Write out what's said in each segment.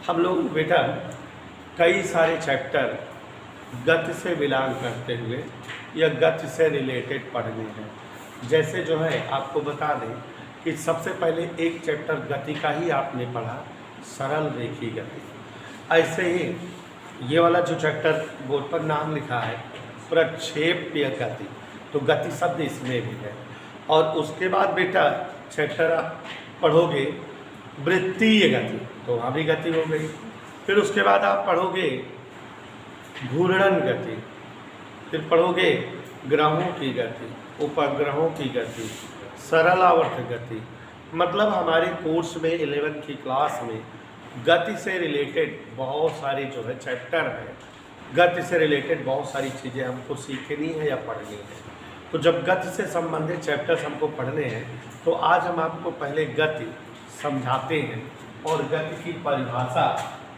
हम लोग बेटा कई सारे चैप्टर गति से बिलोंग करते हुए या गति से रिलेटेड पढ़ने हैं। जैसे जो है आपको बता दें कि सबसे पहले एक चैप्टर गति का ही आपने पढ़ा, सरल रेखी गति। ऐसे ही ये वाला जो चैप्टर बोर्ड पर नाम लिखा है प्रक्षेप्य गति, तो गति शब्द इसमें भी है। और उसके बाद बेटा चैप्टर आप पढ़ोगे वृत्तीय गति, तो वहाँ भी गति हो गई। फिर उसके बाद आप पढ़ोगे घूर्णन गति, फिर पढ़ोगे ग्रहों की गति, उपग्रहों की गति, सरल आवर्त गति। मतलब हमारे कोर्स में 11th की क्लास में गति से रिलेटेड बहुत सारी जो है चैप्टर है, गति से रिलेटेड बहुत सारी चीज़ें हमको सीखनी है या पढ़नी है। तो जब गति से संबंधित चैप्टर्स हमको पढ़ने हैं तो आज हम आपको पहले गति समझाते हैं और गति की परिभाषा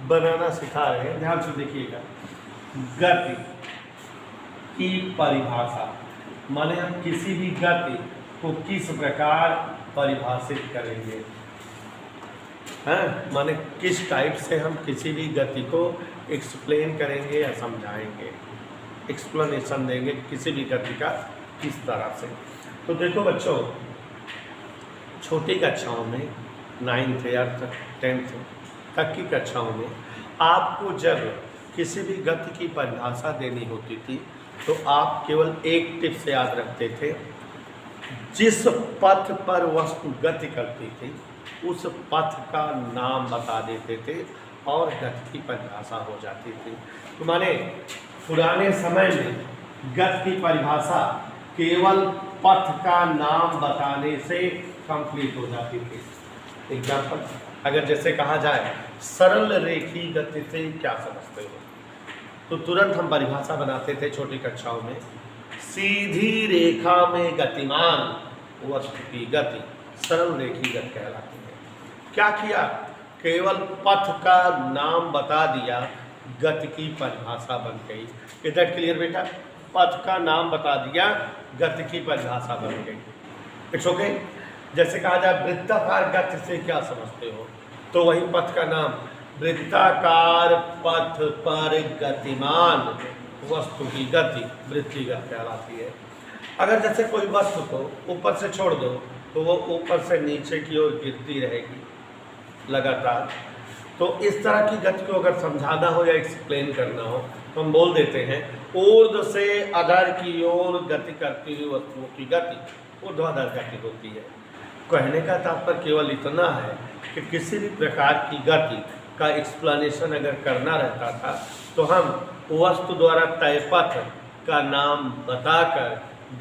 बनाना सिखा रहे हैं। ध्यान से देखिएगा, गति की परिभाषा माने हम किसी भी गति को किस प्रकार परिभाषित करेंगे, हैं माने किस टाइप से हम किसी भी गति को एक्सप्लेन करेंगे या समझाएंगे, एक्सप्लेनेशन देंगे किसी भी गति का किस तरह से। तो देखो बच्चों, छोटी कक्षाओं में 9th या 10th तक की कक्षाओं में आपको जब किसी भी गति की परिभाषा देनी होती थी तो आप केवल एक टिप से याद रखते थे, जिस पथ पर वस्तु गति करती थी उस पथ का नाम बता देते थे और गति की परिभाषा हो जाती थी। तो माने पुराने समय में गति की परिभाषा केवल पथ का नाम बताने से कंप्लीट हो जाती थी। एग्जाम्पल, अगर जैसे कहा जाए सरल रेखी गति से क्या समझते हो, तो तुरंत हम परिभाषा बनाते थे छोटी कक्षाओं में, सीधी रेखा में गतिमान वस्तु की गति सरल रेखी गति कहलाती है। क्या किया, केवल पथ का नाम बता दिया, गति की परिभाषा बन गई। इज दैट क्लियर बेटा? पथ का नाम बता दिया, गति की परिभाषा बन गई। It's okay. जैसे कहा जाए वृत्ताकार गति से क्या समझते हो, तो वही पथ का नाम, वृत्ताकार पथ पर गतिमान वस्तु की गति वृत्तीय गति कहलाती है। अगर जैसे कोई वस्तु को ऊपर से छोड़ दो तो वो ऊपर से नीचे की ओर गिरती रहेगी लगातार। तो इस तरह की गति को अगर समझाना हो या एक्सप्लेन करना हो तो हम बोल देते हैं ऊर्ध्व से अधर की ओर गति करती हुई वस्तुओं की गति ऊर्ध्वाधर गति होती है। कहने का तात्पर्य केवल इतना है कि किसी भी प्रकार की गति का एक्सप्लेनेशन अगर करना रहता था तो हम वस्तु द्वारा तय पथ का नाम बताकर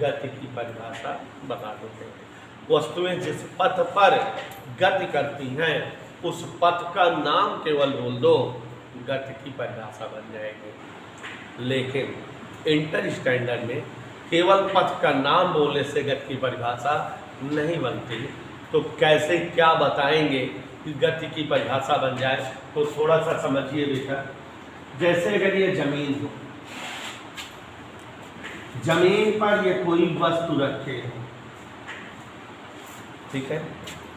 गति की परिभाषा बता देते हैं। वस्तुएं जिस पथ पर गति करती हैं उस पथ का नाम केवल बोल दो, गति की परिभाषा बन जाएगी। लेकिन इंटर स्टैंडर्ड में केवल पथ का नाम बोलने से गति की परिभाषा नहीं बनती। तो कैसे क्या बताएंगे कि गति की परिभाषा बन जाए, तो थोड़ा सा समझिए बेटा। जैसे अगर ये जमीन हो, जमीन पर ये कोई वस्तु रखे हो, ठीक है,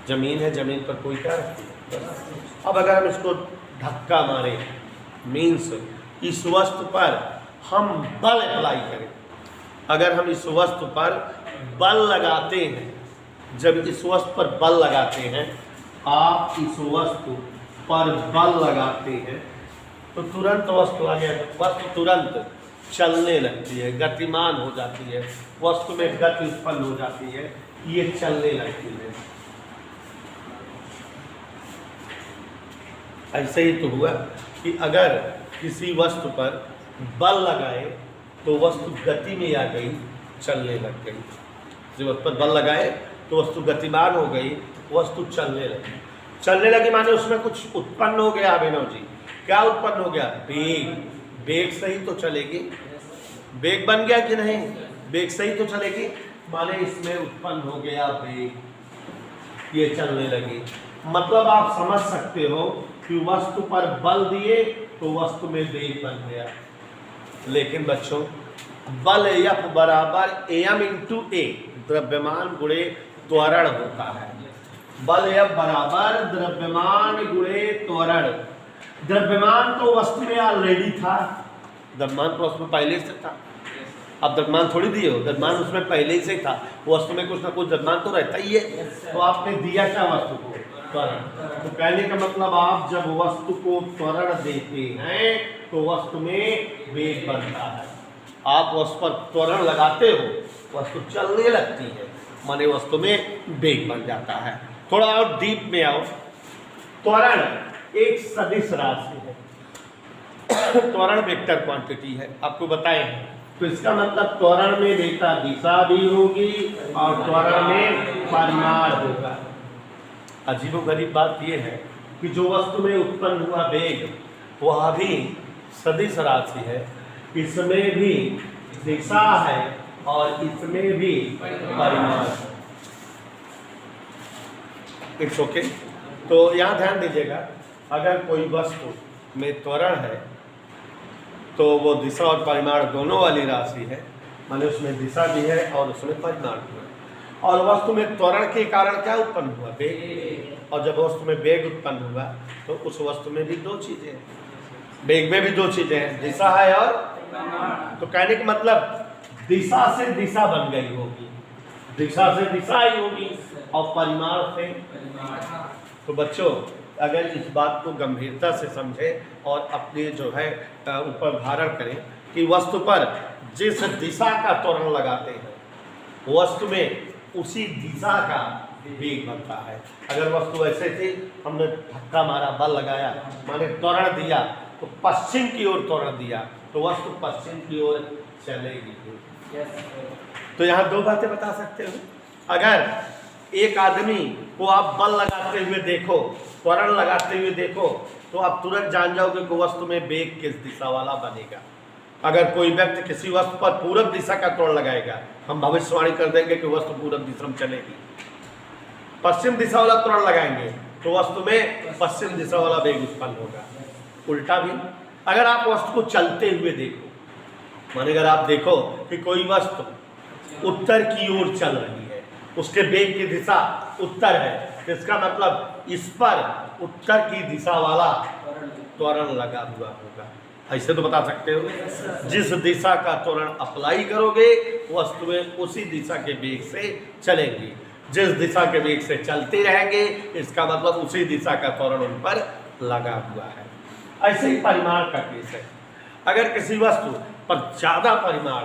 जमीन है, जमीन पर कोई क्या रखती है। अब अगर हम इसको धक्का मारें, मीन्स इस वस्तु पर हम बल अप्लाई करें, अगर हम इस वस्तु पर बल लगाते हैं, जब इस वस्तु पर बल लगाते हैं, आप इस वस्तु पर बल लगाते हैं तो तुरंत वस्तु आ गया, वस्तु तुरंत चलने लगती है, गतिमान हो जाती है, वस्तु में गति उत्पन्न हो जाती है, ये चलने लगती है। ऐसे ही तो हुआ कि अगर किसी वस्तु पर बल लगाए तो वस्तु गति में आ गई, चलने लग गई। किसी वस्तु पर बल लगाए तो वस्तु गतिमान हो गई, वस्तु चलने लगी। चलने लगी माने उसमें कुछ उत्पन्न हो गया। अभिनव जी, क्या उत्पन्न हो गया? वेग। वेग से ही तो चलेगी, वेग बन गया कि नहीं? वेग से ही तो चलेगी, माने इसमें उत्पन्न हो गया वेग, ये चलने लगी। मतलब आप समझ सकते हो कि वस्तु पर बल दिए तो वस्तु में वेग बन गया। लेकिन बच्चों, बल F बराबर am इंटू ए, द्रव्यमान गुणे त्वरण होता है। बल F बराबर द्रव्यमान गुणे त्वरण। द्रव्यमान तो वस्तु में ऑलरेडी था, द्रव्यमान तो वस्तु में पहले से था। अब द्रव्यमान थोड़ी दिए हो, द्रव्यमान उसमें पहले से था। वस्तु में कुछ ना कुछ द्रव्यमान तो रहता ही है। तो आपने दिया क्या वस्तु को? त्वरण। तो कहने का मतलब आप जब वस्तु को त्वरण देते हैं तो वस्तु में वेग बनता है। आप वस्तु पर त्वरण लगाते हो, वस्तु चलने लगती है, माने वस्तु में वेग बन जाता है। थोड़ा और डीप में आओ। त्वरण एक सदिश राशि है। त्वरण वेक्टर क्वांटिटी है, आपको बताए हैं। तो इसका मतलब त्वरण में बेटा दिशा भी होगी और त्वरण में परिमाण होगा। अजीबोगरीब बात यह है कि जो वस्तु में उत्पन्न हुआ वेग वह भी सदिश राशि है, इसमें भी दिशा है और इसमें भी परिमाण है। It's okay. तो यहाँ ध्यान दीजिएगा, अगर कोई वस्तु में त्वरण है तो वो दिशा और परिमाण दोनों वाली राशि है, माने उसमें दिशा भी है और उसमें परिमाण भी है। और वस्तु में त्वरण के कारण क्या उत्पन्न हुआ? वेग। और जब वस्तु में वेग उत्पन्न हुआ तो उस वस्तु में भी दो चीजें हैं, वेग में भी दो चीजें हैं, दिशा है और। तो कहने का मतलब दिशा से दिशा बन गई होगी, दिशा से दिशा ही होगी और परिमाण से। तो बच्चों अगर इस बात को गंभीरता से समझें और अपने जो है ऊपर धारण करें कि वस्तु पर जिस दिशा का त्वरण लगाते हैं वस्तु में उसी दिशा का वेग बनता है। अगर वस्तु ऐसे थी, हमने धक्का मारा, बल लगाया, माने त्वरण दिया, तो पश्चिम की ओर त्वरण दिया तो वस्तु पश्चिम की ओर चलेगी। तो यहाँ दो बातें बता सकते हो। अगर एक आदमी को आप बल लगाते हुए देखो, त्वरण लगाते हुए देखो, तो आप तुरंत जान जाओगे कि वस्तु में वेग किस दिशा वाला बनेगा। अगर कोई व्यक्ति किसी वस्तु पर पूरब दिशा का त्वरण लगाएगा, हम भविष्यवाणी कर देंगे कि वस्तु पूरब दिशा में चलेगी। पश्चिम दिशा वाला त्वरण लगाएंगे तो वस्तु में पश्चिम दिशा वाला वेग उत्पन्न होगा। उल्टा भी, अगर आप वस्तु को चलते हुए देखो, माने अगर आप देखो कि कोई वस्तु उत्तर की ओर चल रही है, उसके वेग की दिशा उत्तर है, इसका मतलब इस पर उत्तर की दिशा वाला त्वरण लगा हुआ होगा। ऐसे तो बता सकते हो। जिस दिशा का त्वरण अप्लाई करोगे वस्तु में उसी दिशा के वेग से चलेंगी। जिस दिशा के वेग से चलते रहेंगे इसका मतलब उसी दिशा का त्वरण उन पर लगा हुआ है। ऐसे ही परिमाण का केस है। अगर किसी वस्तु पर ज़्यादा परिमाण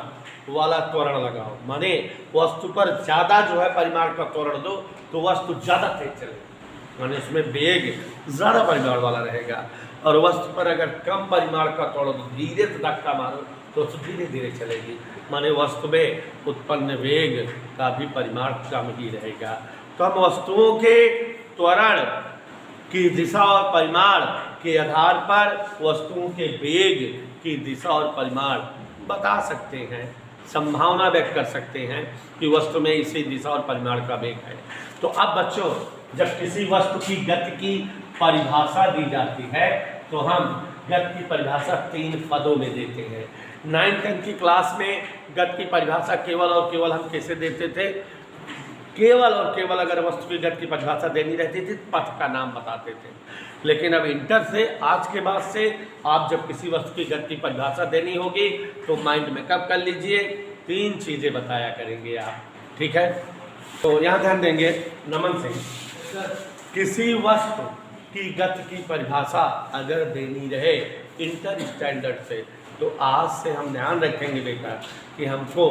वाला त्वरण लगाओ, माने वस्तु पर ज़्यादा जो है परिमाण का त्वरण दो तो वस्तु ज़्यादा तेज चलेगी, माने उसमें वेग ज़्यादा परिमाण वाला रहेगा। और वस्तु पर अगर कम परिमाण का त्वरण दो, धीरे से धक्का मारो तो धीरे धीरे चलेगी, माने वस्तु में उत्पन्न वेग का भी परिमाण कम ही रहेगा। तो हम वस्तुओं के त्वरण की दिशा और परिमाण के आधार पर वस्तुओं के वेग की दिशा और परिमाण बता सकते हैं, संभावना व्यक्त कर सकते हैं कि वस्तु में इसी दिशा और परिमाण का वेग है। तो अब बच्चों जब किसी वस्तु की गति की परिभाषा दी जाती है तो हम गति की परिभाषा 3 पदों में देते हैं। 9th की क्लास में गति की परिभाषा केवल और केवल हम कैसे देते थे? केवल और केवल अगर वस्तु की गति की परिभाषा देनी रहती थी पथ का नाम बताते थे। लेकिन अब इंटर से, आज के बाद से आप जब किसी वस्तु की गति की परिभाषा देनी होगी तो माइंड में कब कर लीजिए, 3 चीज़ें बताया करेंगे आप, ठीक है? तो यहाँ ध्यान देंगे। नमन सिंह, किसी वस्तु की गति की परिभाषा अगर देनी रहे इंटर स्टैंडर्ड से तो आज से हम ध्यान रखेंगे बेटा कि हमको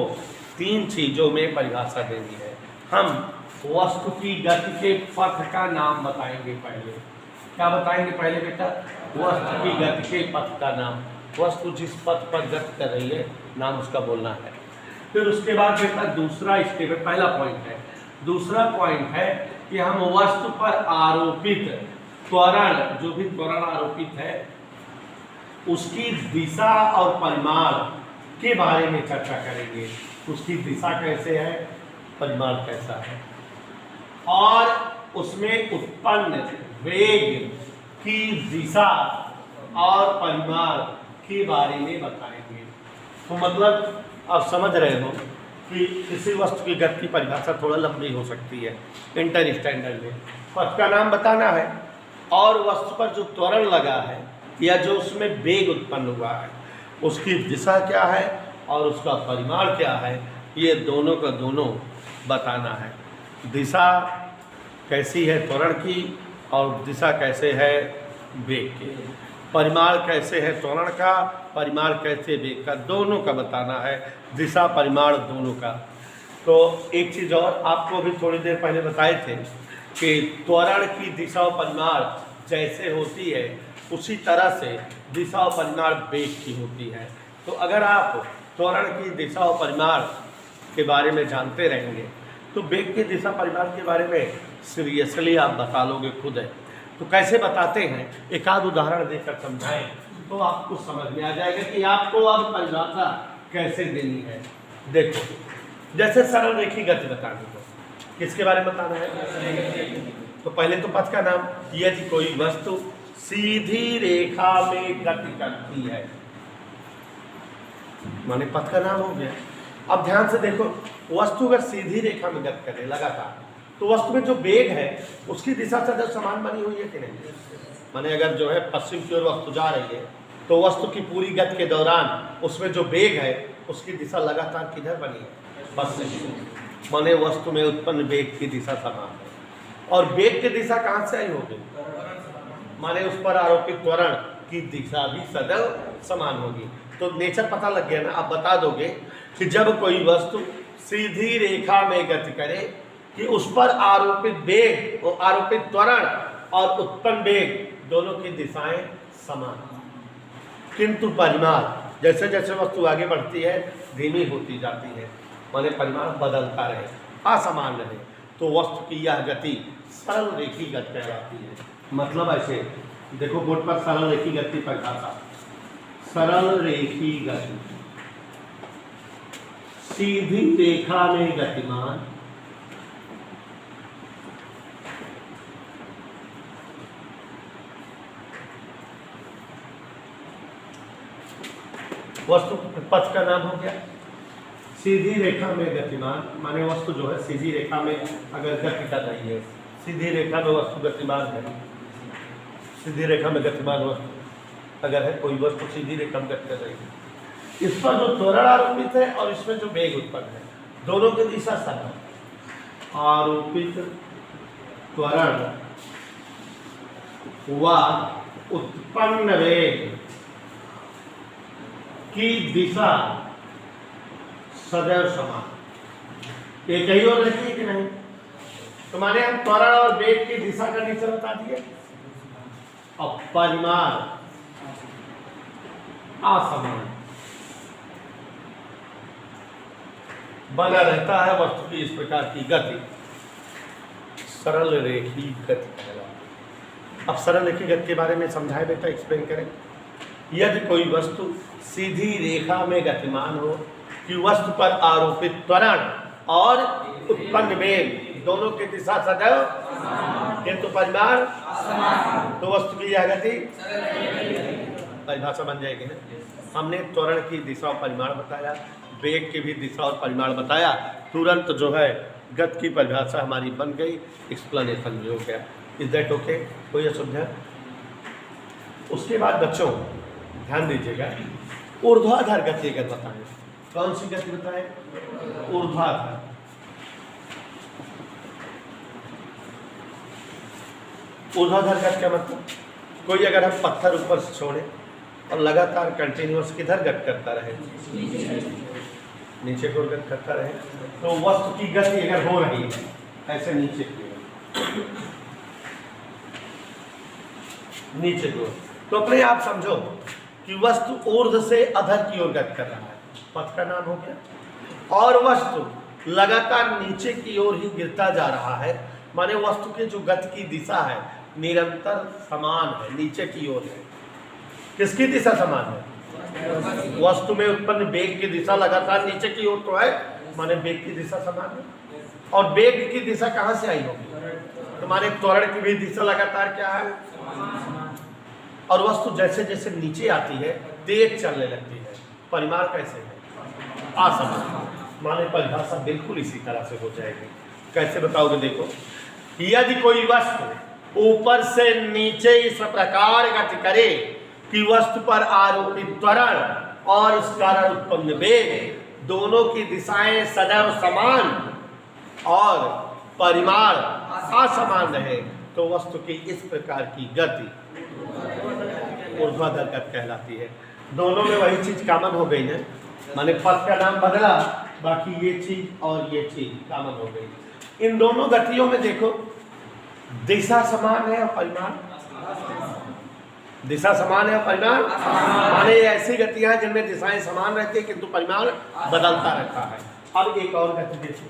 3 चीज़ों में परिभाषा देनी है। हम वस्तु की गति के पथ का नाम बताएंगे पहले। क्या बताएंगे पहले बेटा? वस्तु की गति के पथ का नाम। वस्तु जिस पथ पर गति कर रही है नाम उसका बोलना है। फिर उसके बाद बेटा दूसरा स्टेप है, पहला पॉइंट है। दूसरा पॉइंट है कि हम वस्तु पर आरोपित त्वरण, जो भी त्वरण आरोपित है उसकी दिशा और परिमाण के बारे में चर्चा करेंगे। उसकी दिशा कैसे है, परिमाण कैसा है, और उसमें उत्पन्न वेग की दिशा और परिमाण के बारे में बताएंगे। तो मतलब आप समझ रहे हो कि किसी वस्तु की गति की परिभाषा थोड़ा लंबी हो सकती है। इंटर स्टैंडर्ड में पथ का नाम बताना है और वस्तु पर जो त्वरण लगा है या जो उसमें वेग उत्पन्न हुआ है उसकी दिशा क्या है और उसका परिमाण क्या है, ये दोनों का दोनों बताना है। दिशा कैसी है त्वरण की और दिशा कैसे है वेग की, परिमाण कैसे है त्वरण का, परिमाण कैसे वेग का, दोनों का बताना है, दिशा परिमाण दोनों का। तो एक चीज़ और आपको अभी थोड़ी देर पहले बताए थे कि त्वरण की दिशा और परिमाण जैसे होती है उसी तरह से दिशा और परिमाण वेग की होती है। तो अगर आप त्वरण की दिशा और परिमाण के बारे में जानते रहेंगे तो वेग की दिशा परिमाण के बारे में सीरियसली आप बता लोगे खुद है। तो कैसे बताते हैं, एक आध उदाहरण देकर समझाएं तो आपको समझ में आ जाएगा कि आपको अब परिभाषा कैसे देनी है। देखो, जैसे सरल रेखी गति बतानी हो, किसके बारे में बताना है? तो पहले तो पथ का नाम, यदि कोई वस्तु सीधी रेखा में गति करती है, माने पथ का नाम हो गया। अब ध्यान से देखो, वस्तु अगर सीधी रेखा में गति करे लगातार तो वस्तु में जो वेग है उसकी दिशा सदैव समान बनी हुई है कि नहीं? माने अगर जो है पश्चिम की ओर वस्तु जा रही है तो वस्तु की पूरी गति के दौरान उसमें जो वेग है उसकी दिशा लगातार किधर बनी है? पश्चिम। माने वस्तु में उत्पन्न वेग की दिशा समान है। और वेग की दिशा कहाँ से आई होगी? माने उस पर आरोपित त्वरण की दिशा भी सदैव समान होगी। तो नेचर पता लग गया ना। आप बता दोगे कि जब कोई वस्तु सीधी रेखा में गति करे कि उस पर आरोपित वेग और आरोपित त्वरण और उत्पन्न वेग दोनों की दिशाएं समान, किंतु परिमाण जैसे जैसे वस्तु आगे बढ़ती है धीमी होती जाती है, माने परिमाण बदलता रहे, असमान रहे, तो वस्तु की यह गति सरल रेखी गति कहलाती है। मतलब ऐसे देखो बोर्ड पर सरल रेखी गति परिभाषा, सरल रेखी गति सीधी रेखा में गतिमान वस्तु, पथ का नाम हो गया। सीधी रेखा में गतिमान माने वस्तु जो है सीधी रेखा में अगर गति कर रही है, सीधी रेखा में वस्तु गतिमान है, सीधी रेखा में गतिमान वस्तु अगर है, कोई वस्तु सीधी रेखा में गति कर रही है, इस पर जो त्वरण आरोपित है और इसमें जो वेग उत्पन्न है दोनों की दिशा समान। आरोपित त्वरण व उत्पन्न वेग की दिशा सदैव समान। एक ही और रहती है कि नहीं? तो माने हम त्वरण और वेग की दिशा का नेचर बता दिए। अब परिमाण असमान बना रहता है वस्तु की इस प्रकार की गति, सरल रेखी गति कहलाती। अब सरल रेखी गति के बारे में समझाए बेटा, एक्सप्लेन करें। यदि कोई वस्तु सीधी रेखा में गतिमान हो कि वस्तु पर आरोपित त्वरण और उत्पन्न वेग दोनों की दिशा सदैव किंतु परिमाण, तो वस्तु की यह गति परिभाषा बन जाएगी ना। हमने त्वरण की दिशा और परिमाण बताया, वेग की भी दिशा और परिमाण बताया, तुरंत जो है गति की परिभाषा हमारी बन गई, एक्सप्लेनेशन भी हो गया। Is that okay? कोई असुविधा? उसके बाद बच्चों ध्यान दीजिएगा, ऊर्ध्वाधर गति अगर बताएं, कौन सी गति बताएं? ऊर्ध्वाधर। ऊर्ध्वाधर गति क्या मतलब? कोई अगर हम पत्थर ऊपर से छोड़े और लगातार कंटिन्यूअस किधर गति करता रहे, नीचे को गति करता रहे, तो वस्तु की गति अगर हो रही है ऐसे नीचे की नीचे को, तो अपने आप समझो कि वस्तु ऊर्ध्व से अधर की ओर गति कर रहा है, पथ का नाम हो गया। और वस्तु लगातार नीचे की ओर ही गिरता जा रहा है, माने वस्तु की जो गति की दिशा है निरंतर समान है, नीचे की ओर है। किसकी दिशा समान है? वस्तु में उत्पन्न वेग की दिशा लगातार नीचे की ओर तो है, माने वेग की दिशा समान है। और वेग की दिशा कहाँ से आई होगी? तुम्हारे त्वरण की भी दिशा लगातार क्या है? और वस्तु जैसे जैसे नीचे आती है तेज चलने लगती है, परिमाण कैसे है? असमान। माने परिभाषा बिल्कुल इसी तरह से हो जाएगी। कैसे बताओगे? देखो, यदि कोई वस्तु ऊपर से नीचे इस प्रकार गति करे कि वस्तु पर आरोपित त्वरण और इस कारण उत्पन्न वेग दोनों की दिशाएं सदैव समान और परिमाण असमान रहे तो वस्तु की इस प्रकार की गति ऊर्ध्वाधर गति कहलाती है। दोनों में वही चीज कॉमन हो गई है, माने पथ का नाम बदला, बाकी ये चीज और ये चीज कॉमन हो गई। इन दोनों गतियों में देखो दिशा समान है और परिमाण, दिशा समान है और परिमाण, माने ऐसी गतियां हैं जिनमें दिशाएं समान रहती है किंतु परिमाण बदलता रहता है। अब एक और गति देखो,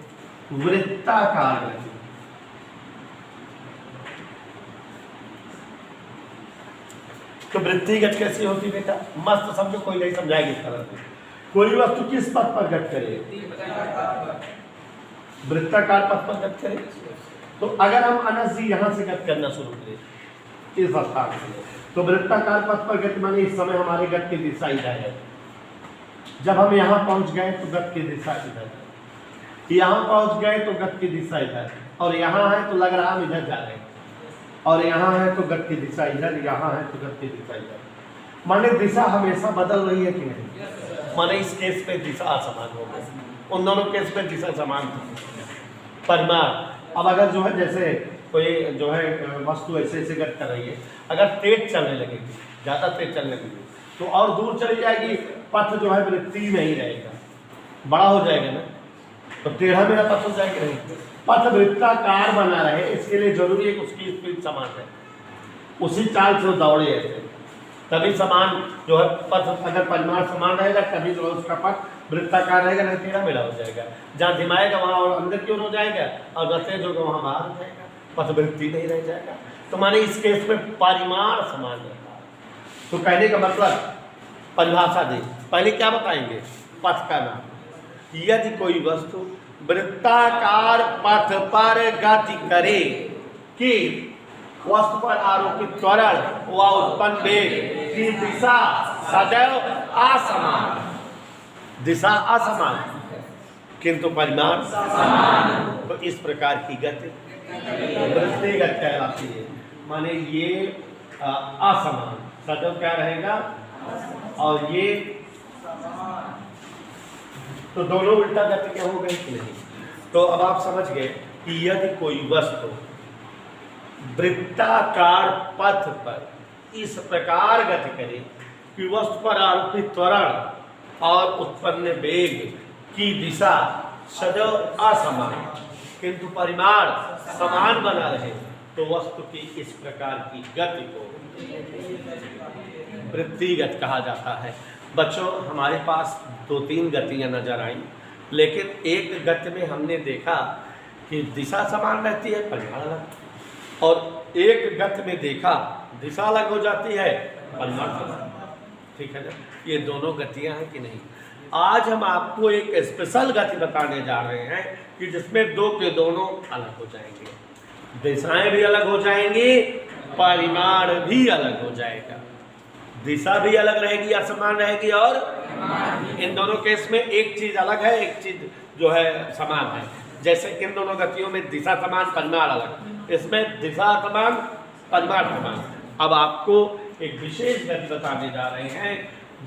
वृत्ताकार गति। तो वृत्तिगत कैसी होती बेटा? मस्त समझो, कोई नहीं समझाएगी इस तरह से। कोई वस्तु किस पथ पर गति करे? वृत्ताकार पथ पर गति करे। तो अगर हम अनस जी यहाँ से गति करना शुरू करें इस स्थान से, तो वृत्ताकार पथ पर गति माने इस समय हमारे गति की दिशा इधर है। जब हम यहाँ पहुंच गए तो गति की दिशा इधर है, यहाँ पहुंच गए तो गति की दिशा इधर, और यहाँ है तो लग रहा हम इधर जा रहे हैं, और यहाँ है तो गति की दिशा इधर, यहाँ है तो गति की दिशा इधर। माने दिशा हमेशा बदल रही है कि नहीं? माने इस केस पे दिशा असमान हो गई, उन दोनों केस पे दिशा समान थी। परिमाण अब अगर जो है जैसे कोई जो है वस्तु ऐसे ऐसे गति कर रही है, अगर तेज चलने लगेगी, ज़्यादा तेज चलने लगेगी तो और दूर चली जाएगी, पथ जो है वृत्ति में ही रहेगा, बड़ा हो जाएगा ना, तो टेढ़ा मेरा पथ हो जाएगा नहीं। पथ वृत्ताकार बना रहे इसके लिए जरूरी है कि उसकी स्पीड समान है, उसी चाल से दौड़े ऐसे, तभी समान जो है पथ, अगर परिमाण समान रहेगा तभी जो है उसका पथ वृत्ताकार रहेगा, नहीं टेढ़ा मेढ़ा हो जाएगा। जहाँ घिमाएगा वहाँ और अंदर की ओर हो जाएगा, और रस्ते जो वहाँ बाहर हो जाएगा, पथ वृत्ति नहीं रह जाएगा। तो माने इस केस में परिमाण समान रहता है। तो कहने का मतलब परिभाषा दे, पहले क्या बताएंगे? पथ का नाम। यदि कोई वस्तु वृत्ताकार पथ पर गति करे कि वस्तु पर आरोपित त्वरण व उत्पन्न वेग की दिशा सदैव असमान, दिशा असमान किंतु परिमाण समान, तो इस प्रकार की गति वृत्तिगत कहलाती है। माने ये असमान, सदैव क्या रहेगा, और ये तो दोनों उल्टा गति के हो गए कि नहीं? तो अब आप समझ गए कि यदि कोई वस्तु वृत्ताकार पथ पर इस प्रकार गति करे कि वस्तु पर आरोपित त्वरण और उत्पन्न वेग की दिशा सदैव असमान किंतु परिमाण समान बना रहे, तो वस्तु की इस प्रकार की गति को वृत्तिगत कहा जाता है। बच्चों, हमारे पास 2-3 गतियां नजर आई, लेकिन एक गति में हमने देखा कि दिशा समान रहती है, परिमाण अलग, और एक गति में देखा दिशा अलग हो जाती है, परिमाण समान। ठीक है ना? ये दोनों गतियां हैं कि नहीं? आज हम आपको एक स्पेशल गति बताने जा रहे हैं कि जिसमें दो के दोनों अलग हो जाएंगे, दिशाएं भी अलग हो जाएंगी, परिमाण भी अलग हो जाएगा। दिशा भी अलग रहेगी, असमान रहेगी, और इन दोनों केस में एक चीज अलग है, एक चीज जो है समान है। जैसे इन दोनों गतियों में दिशा समान, परिमाण अलग, इसमें दिशा समान, परिमाण समान। अब आपको एक विशेष गति बताने जा रहे हैं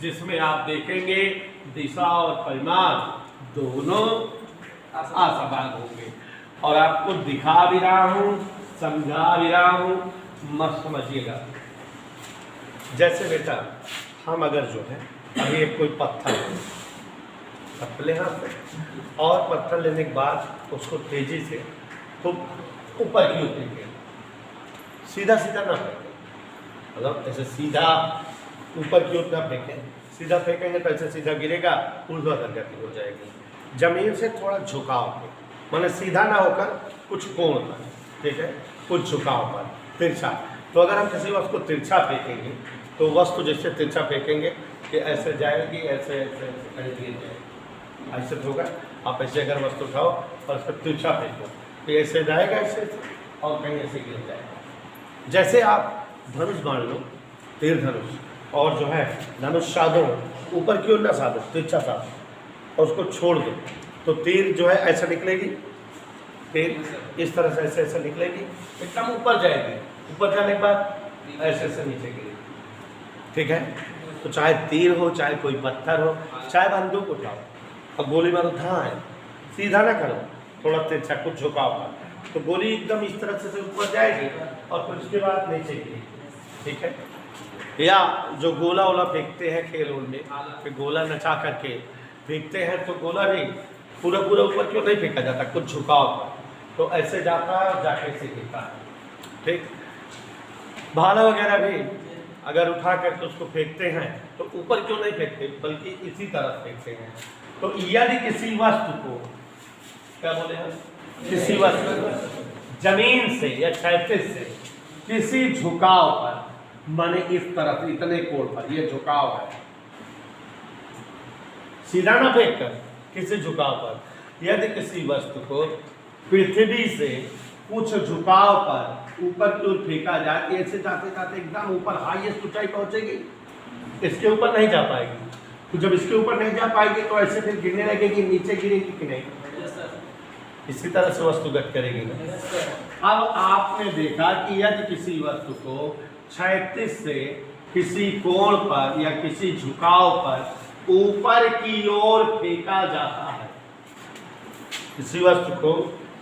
जिसमें आप देखेंगे दिशा और परिमाण दोनों असमान होंगे, और आपको दिखा भी रहा हूं, समझा भी रहा हूं, मस्त समझिएगा। जैसे बेटा हम अगर जो है अभी एक कोई पत्थर ले हाथ में, और पत्थर लेने के बाद उसको तेजी से खूब ऊपर की उठेंगे, सीधा सीधा ना फेंकें, मतलब ऐसे सीधा ऊपर की ओर ना फेंकें, सीधा फेंकेंगे तो ऐसे सीधा गिरेगा, ऊर्ध्वाधर गति हो जाएगी। जमीन से थोड़ा झुकाव पे, माने सीधा ना होकर कुछ कोण पर, ठीक है, कुछ झुकाव पर, तिरछा। तो अगर हम किसी वस्तु को तिरछा फेंकेंगे तो वस्तु जैसे तिरछा फेंकेंगे कि ऐसे जाएगी, ऐसे ऐसे कहीं गिर जाएगी, ऐसे होगा। आप ऐसे अगर वस्तु उठाओ और उसको तिरछा फेंको तो ऐसे जाएगा, ऐसे और कहीं ऐसे गिर जाएगा। जैसे आप धनुष बांध लो, तीर धनुष, और जो है धनुष साधो, ऊपर की ओर ना साधो, तिरछा साधो, और उसको छोड़ दो तो तीर जो है ऐसा निकलेगी, तीर इस तरह से ऐसे ऐसे निकलेगी, एकदम ऊपर जाएगी, ऊपर जाने के बाद ऐसे ऐसे नीचे गिरेगी। ठीक है। तो चाहे तीर हो, चाहे कोई पत्थर हो, चाहे बंदूक उठाओ और गोली मारो, हाँ है, सीधा ना करो, थोड़ा तिरछा कुछ झुकाव का, तो गोली एकदम इस तरह से ऊपर जाएगी और फिर उसके बाद नीचे गिरेगी, ठीक है। या जो गोला वोला फेंकते हैं खेल उल में, फिर गोला नचा करके फेंकते हैं, तो गोला नहीं पूरा पूरा ऊपर क्यों नहीं फेंका जाता, कुछ झुकाव का, तो ऐसे जाता है और जाके से गिरता है, ठीक। भाला वगैरह भी अगर उठा करके उसको फेंकते हैं तो ऊपर क्यों नहीं फेंकते, बल्कि इसी तरफ फेंकते हैं। तो यदि किसी वस्तु को, क्या बोले हैं, किसी वस्तु जमीन से या क्षैतिज से किसी झुकाव पर, माने इस तरफ इतने कोण पर, ये झुकाव है, सीधा ना फेंक कर, किसी झुकाव पर, यदि किसी वस्तु को पृथ्वी से कुछ झुकाव पर ऊपर की ओर फेंका जाए, ऐसे जाते जाते एकदम ऊपर हाईएस्ट ऊंचाई पहुंचेगी, इसके ऊपर नहीं जा पाएगी। तो जब इसके ऊपर नहीं जा पाएगी तो ऐसे फिर गिरने लगेगी, नीचे गिरेगी कि नहीं, इसी तरह से वस्तु गति करेगी ना। अब आपने देखा कि यदि किसी वस्तु को क्षैतिज से किसी कोण पर या किसी झुकाव पर ऊपर की ओर फेंका जाता है, किसी वस्तु को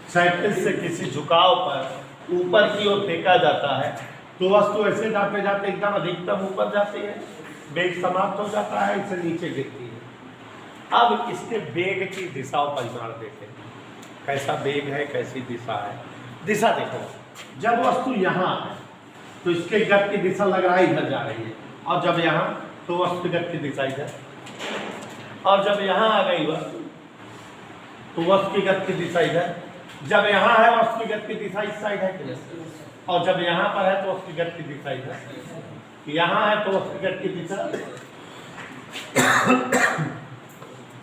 क्षैतिज से किसी झुकाव पर ऊपर की ओर फेंका जाता है, तो वस्तु ऐसे जाते जाते एकदम अधिकतम ऊपर जाती है, वेग समाप्त हो जाता है, इसे नीचे गिरती है। अब इसके वेग की दिशा और परिमाण देखें, कैसा वेग है, कैसी दिशा है। दिशा देखो, जब वस्तु यहाँ है तो इसके गति की दिशा लग रहा है इधर जा रही है, और जब यहाँ तो वस्तु गति की दिशा इधर, और जब यहाँ आ गई वस्तु तो वस्तु की गति की दिशा इधर, जब यहाँ है वस्तु की गति की दिशा इस साइड है कि, और जब यहाँ पर है तो वस्तु की गति की दिशा इधर, यहाँ है तो वस्तु की गति की दिशा।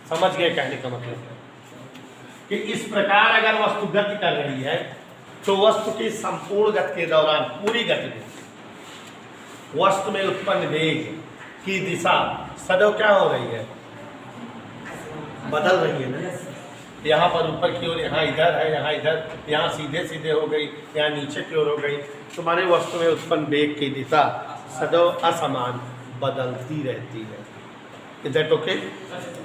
समझ गए कहने का मतलब है कि इस प्रकार अगर वस्तु गति कर रही है तो वस्तु की संपूर्ण गति के दौरान, पूरी गति में वस्तु में उत्पन्न वेग की दिशा सदैव क्या हो रही है, बदल रही है ना। यहाँ पर ऊपर की ओर, यहाँ इधर है, यहाँ इधर, यहाँ सीधे सीधे हो गई, यहाँ नीचे की ओर हो गई, तुम्हारे वस्तु में उत्पन्न वेग की दिशा सदैव असमान बदलती रहती है। Is that okay?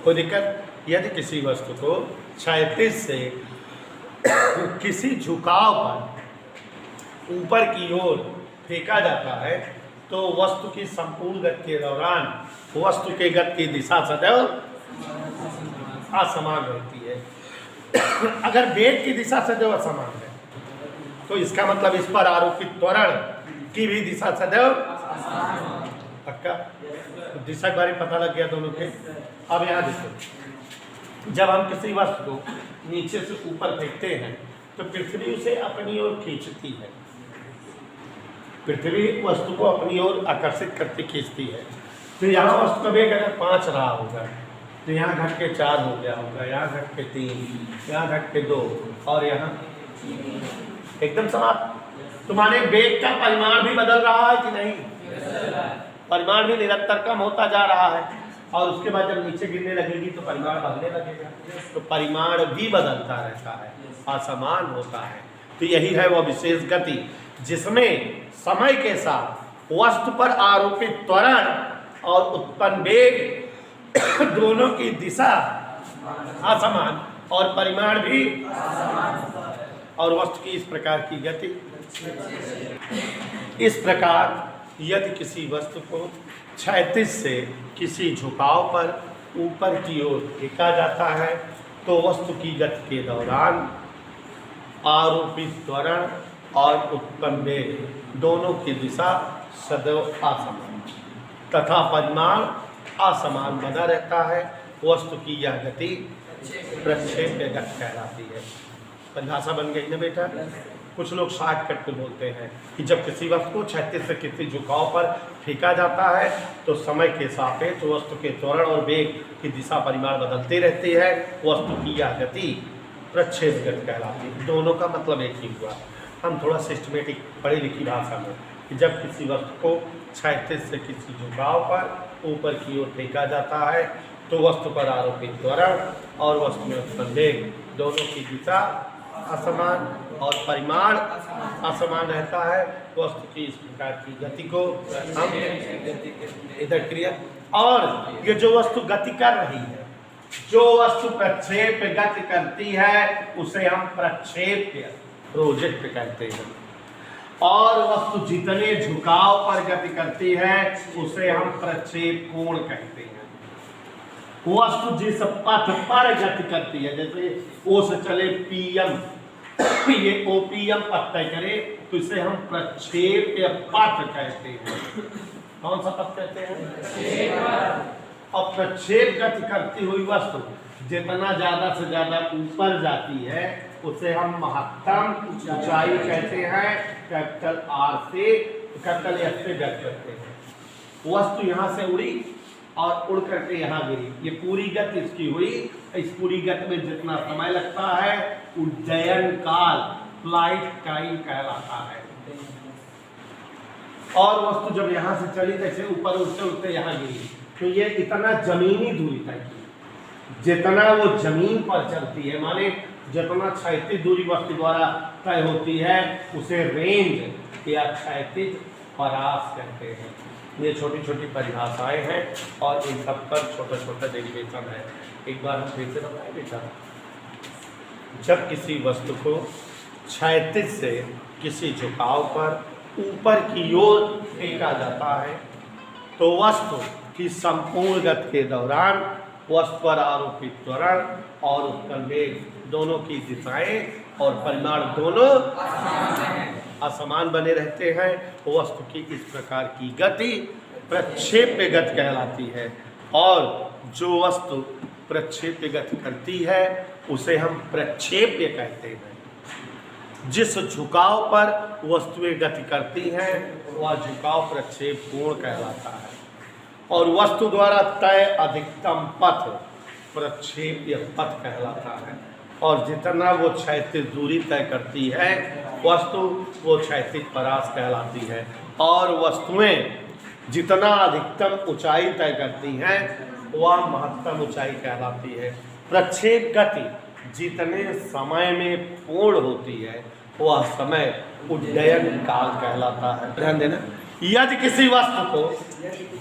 कोई दिक्कत? यदि किसी वस्तु को क्षैतिज से किसी झुकाव पर ऊपर की ओर फेंका जाता है तो वस्तु की संपूर्ण गति के दौरान वस्तु के गति की दिशा सदैव असमान रहती है। अगर वेग की दिशा सदैव असमान है तो इसका मतलब इस पर आरोपित त्वरण की भी दिशा सदैव, पक्का? तो दिशा के बारे में पता लग गया दोनों के। अब यहाँ देखो, जब हम किसी वस्तु को नीचे से ऊपर फेंकते हैं तो पृथ्वी उसे अपनी ओर खींचती है, पृथ्वी वस्तु को अपनी ओर आकर्षित करती खींचती है। तो यहाँ वस्तु का वेग अगर 5 रहा होगा तो यहाँ घट के 4 हो गया होगा, यहाँ घट के 3, यहाँ घट के 2 और यहाँ एकदम समाप्त। तुम्हारे वेग का परिमाण भी बदल रहा है कि नहीं? परिमाण भी निरंतर कम होता जा रहा है, और उसके बाद जब नीचे गिरने लगेगी तो परिमाण बढ़ने लगेगा, तो परिमाण भी बदलता रहता है, असमान होता है। तो यही है वह विशेष गति जिसमें समय के साथ वस्तु पर आरोपित त्वरण और उत्पन्न वेग दोनों की दिशा असमान और परिमाण भी, और वस्तु की इस प्रकार की गति। इस प्रकार यदि किसी वस्तु को क्षैतिज से किसी झुकाव पर ऊपर की ओर फेंका जाता है तो वस्तु की गति के दौरान आरोपित त्वरण और उत्पन्न वेग दोनों की दिशा सदैव असमान तथा परिमाण असमान बना रहता है। वस्तु की यह गति प्रक्षेप्य गति कहलाती है। परिभाषा बन गई ना बेटा? कुछ लोग शॉर्टकट में बोलते हैं कि जब किसी वस्तु को क्षैतिज से किसी झुकाव पर फेंका जाता है तो समय के सापेक्ष वस्तु के त्वरण और वेग की दिशा परिमाण बदलती रहती है। वस्तु की यह गति प्रक्षेप गति कहलाती है। दोनों का मतलब एक ही हुआ। हम थोड़ा सिस्टमेटिक पढ़ी लिखी भाषा में कि जब किसी वस्तु को क्षैतिज से किसी झुकाव पर ऊपर की ओर फेंका जाता है तो वस्तु पर आरोपित त्वरण और वस्तु में उत्पन्न वेग दोनों की दिशा असमान और परिमाण असमान रहता है। वस्तु की इस प्रकार की गति को हम इधर क्रिया। और ये जो वस्तु गति कर रही है, जो वस्तु प्रक्षेप गति करती है उसे हम प्रक्षेप्य प्रोजेक्ट कहते हैं। और वस्तु जितने झुकाव पर गति करती है उसे हम प्रक्षेप कोण कहते हैं। वस्तु जिस पथ पर गति करती है, जैसे ओ से चले पीएम, ये ओपीएम पथ तय करे तो इसे हम प्रक्षेप्य पथ कहते हैं। कौन सा पथ कहते हैं? और प्रक्षेप गति करती हुई वस्तु जितना ज्यादा से ज्यादा ऊपर जाती है उसे हम महत्तम ऊंचाई कहते हैं। कैपिटल आर से कैपिटल एस से व्यक्त करते हैं। वस्तु यहाँ से उड़ी और उड़ करके यहाँ गिरी, ये पूरी गति इसकी हुई। इस पूरी गति में जितना समय लगता है उड्डयन काल, फ्लाइट टाइम कहलाता है। और वस्तु जब यहाँ से चली जैसे ऊपर उड़ते उड़ते यहाँ गिरी, तो ये इतना जमीनी दूरी तय की, जितना वो जमीन पर चलती है, माने जितना क्षैतिज दूरी वस्तु द्वारा तय होती है उसे रेंज या क्षैतिज परास कहते हैं। ये छोटी छोटी परिभाषाएं हैं और इन सब पर छोटा छोटा डेरिवेशन है। एक बार हम फिर से बताएं बेटा, जब किसी वस्तु को क्षैतिज से किसी झुकाव पर ऊपर की ओर फेंका जाता है तो वस्तु की संपूर्ण गति के दौरान वस्तु पर आरोपित त्वरण और उत्पन्न वेग दोनों की दिशाएं और परिमाण दोनों असमान बने रहते हैं। वस्तु की इस प्रकार की गति प्रक्षेप्य गति कहलाती है। और जो वस्तु प्रक्षेप्य गति करती है उसे हम प्रक्षेप्य कहते हैं। जिस झुकाव पर वस्तुएं गति करती हैं वह झुकाव प्रक्षेप कोण कहलाता है। और वस्तु द्वारा तय अधिकतम पथ प्रक्षेप्य पथ कहलाता है। और जितना वो क्षैतिज दूरी तय करती है वस्तु वो क्षैतिज परास कहलाती है। और वस्तुएं जितना अधिकतम ऊंचाई तय करती हैं वह महत्तम ऊंचाई कहलाती है। प्रक्षेप गति जितने समय में पूर्ण होती है वह समय उड्डयन काल कहलाता है। ध्यान देना, यदि किसी वस्तु को